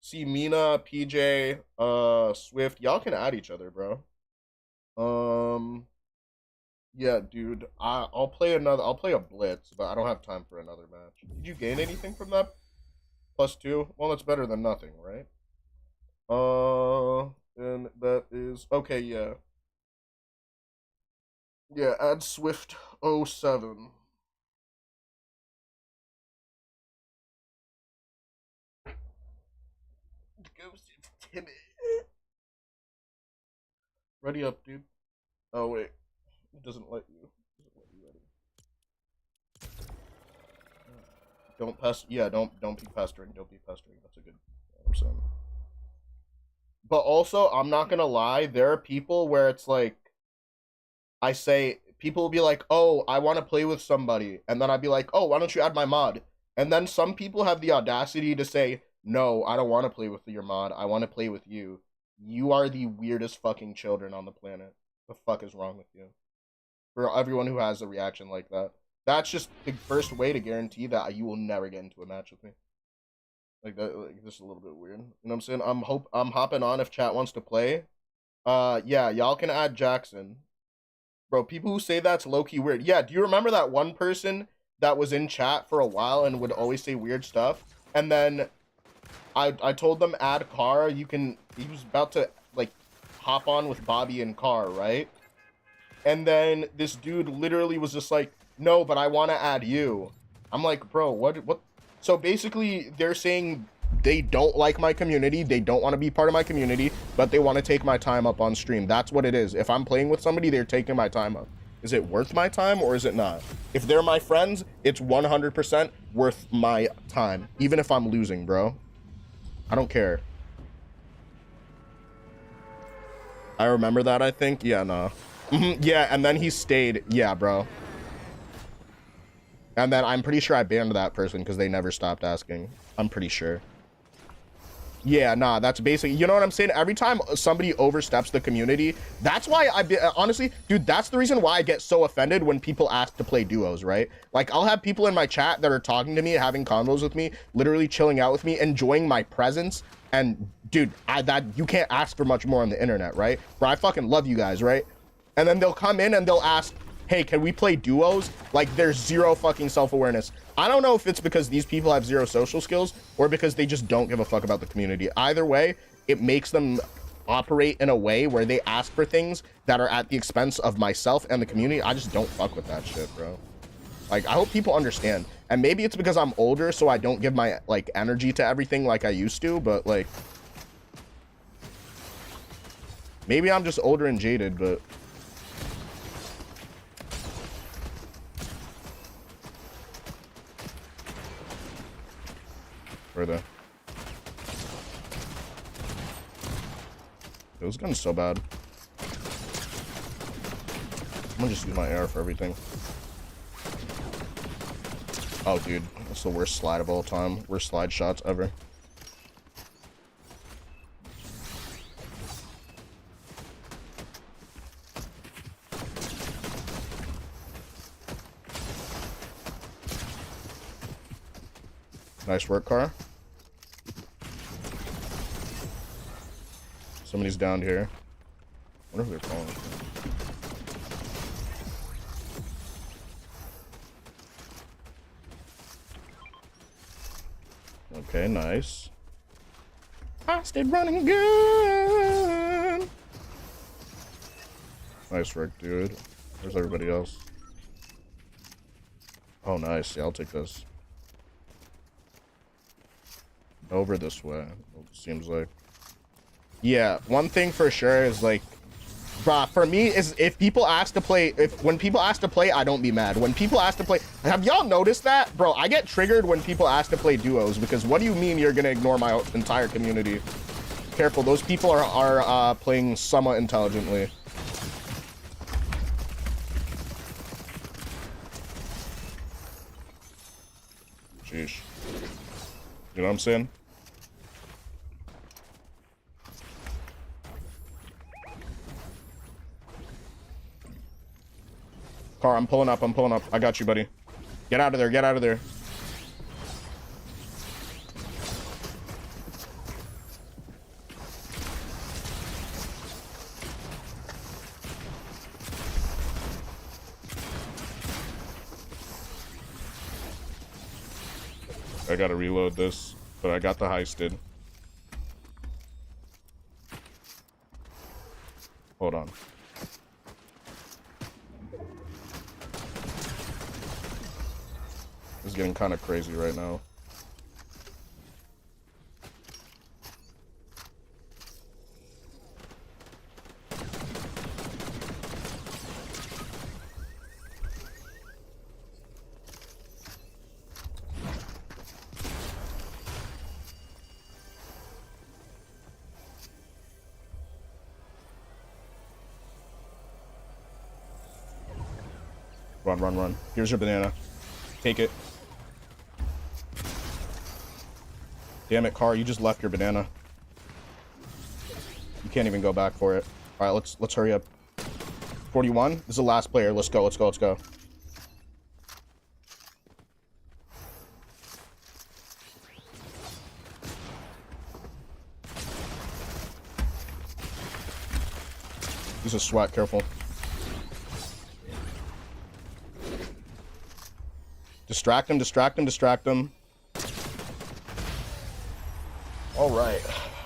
See Mina, PJ, Swift. Y'all can add each other, bro. Um, yeah, dude. I'll play another. I'll play a blitz, but I don't have time for another match. Did you gain anything from that? +2. Well, that's better than nothing, right? And that is okay. Yeah, yeah. Add Swift 07. Ghost is timid. Ready up, dude. Oh wait, it doesn't let you. It doesn't let you ready. Don't pest. Yeah, don't be pestering. Don't be pestering. That's a good. You know what I'm saying. But also, I'm not gonna lie. There are people where it's like I say people will be like, "Oh, I want to play with somebody," and then I'd be like, "Oh, why don't you add my mod?" And then some people have the audacity to say, "No, I don't want to play with your mod. I want to play with you." You are the weirdest fucking children on the planet. The fuck is wrong with you? For everyone who has a reaction like that, that's just the first way to guarantee that you will never get into a match with me. Like that, like this is a little bit weird. You know what I'm saying? I'm hopping on if chat wants to play. Yeah, y'all can add Jackson. Bro, people who say that's low-key weird. Yeah, do you remember that one person that was in chat for a while and would always say weird stuff? And then I told them add Car. He was about to like hop on with Bobby and Car, right? And then this dude literally was just like, "No, but I want to add you." I'm like, "Bro, what?" So basically, they're saying they don't like my community. They don't want to be part of my community, but they want to take my time up on stream. That's what it is. If I'm playing with somebody, they're taking my time up. Is it worth my time or is it not? If they're my friends, it's 100% worth my time, even if I'm losing, bro. I don't care. I remember that, I think. Yeah, no. Yeah, and then he stayed. Yeah, bro. And then I'm pretty sure I banned that person because they never stopped asking. I'm pretty sure. Yeah, nah, that's basically, you know what I'm saying? Every time somebody oversteps the community, that's why honestly, dude, that's the reason why I get so offended when people ask to play duos, right? Like, I'll have people in my chat that are talking to me, having convos with me, literally chilling out with me, enjoying my presence. And dude, you can't ask for much more on the internet, right? Bro, I fucking love you guys, right? And then they'll come in and they'll ask, "Hey, can we play duos?" Like, there's zero fucking self-awareness. I don't know if it's because these people have zero social skills or because they just don't give a fuck about the community. Either way, it makes them operate in a way where they ask for things that are at the expense of myself and the community. I just don't fuck with that shit, bro. Like, I hope people understand. And maybe it's because I'm older, so I don't give my, like, energy to everything like I used to, but, like, maybe I'm just older and jaded, but... Further. This gun's so bad. I'm gonna just use my arrow for everything. Oh, dude. That's the worst slide of all time. Worst slide shots ever. Nice work, car. Somebody's down here. I wonder who they're calling. Okay, nice. I stayed running good. Nice work, dude. Where's everybody else? Oh, nice. Yeah, I'll take this. Over this way, it seems like. Yeah, one thing for sure is like, bruh, for me is if people ask to play, when people ask to play, I don't be mad. When people ask to play, have y'all noticed that? Bro, I get triggered when people ask to play duos because what do you mean you're gonna ignore my entire community? Careful, those people are playing somewhat intelligently. Sheesh. You know what I'm saying? Car, I'm pulling up. I'm pulling up. I got you, buddy. Get out of there. Get out of there. I gotta reload this, but I got the heisted. Hold on. It's getting kind of crazy right now. Run, run, run. Here's your banana. Take it. Damn it, car, you just left your banana. You can't even go back for it. All right, let's hurry up. 41. This is the last player. Let's go, let's go, let's go. This is sweat, careful. Distract him, distract him, distract him. All right.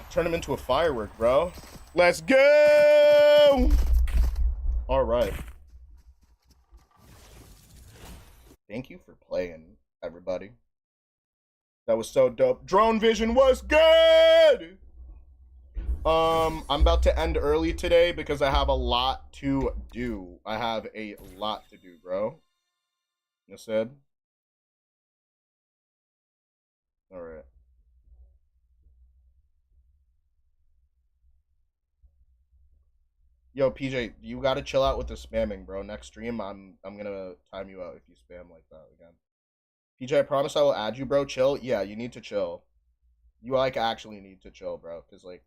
Turn him into a firework, bro. Let's go! All right. Thank you for playing, everybody. That was so dope. Drone Vision was good! I'm about to end early today because I have a lot to do. I have a lot to do, bro. You said? All right. Yo, PJ, you gotta chill out with the spamming, bro. Next stream, I'm gonna time you out if you spam like that again. PJ, I promise I will add you, bro. Chill. Yeah, you need to chill. You like actually need to chill, bro, because like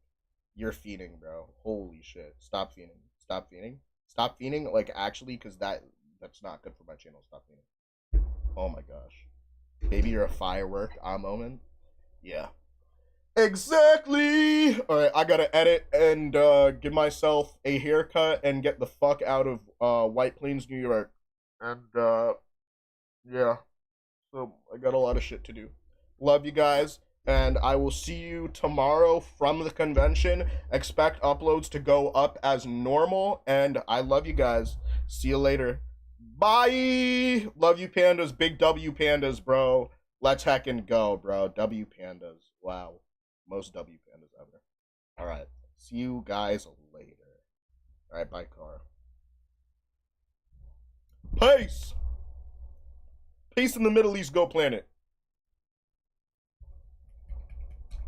you're feeding, bro. Holy shit. Stop feeding. Stop feeding. Stop feeding, like actually, because that's not good for my channel. Stop feeding. Oh my gosh. Maybe you're a firework moment. Yeah. Exactly. All right, I gotta edit and give myself a haircut and get the fuck out of White Plains, New York. And yeah. So I got a lot of shit to do. Love you guys, and I will see you tomorrow from the convention. Expect uploads to go up as normal, and I love you guys. See you later. Bye. Love you, pandas. Big W pandas, bro. Let's heckin' go, bro. W pandas. Wow. Most W pandas ever. All right. See you guys later. All right. Bye, car. Peace. Peace in the Middle East. Go planet.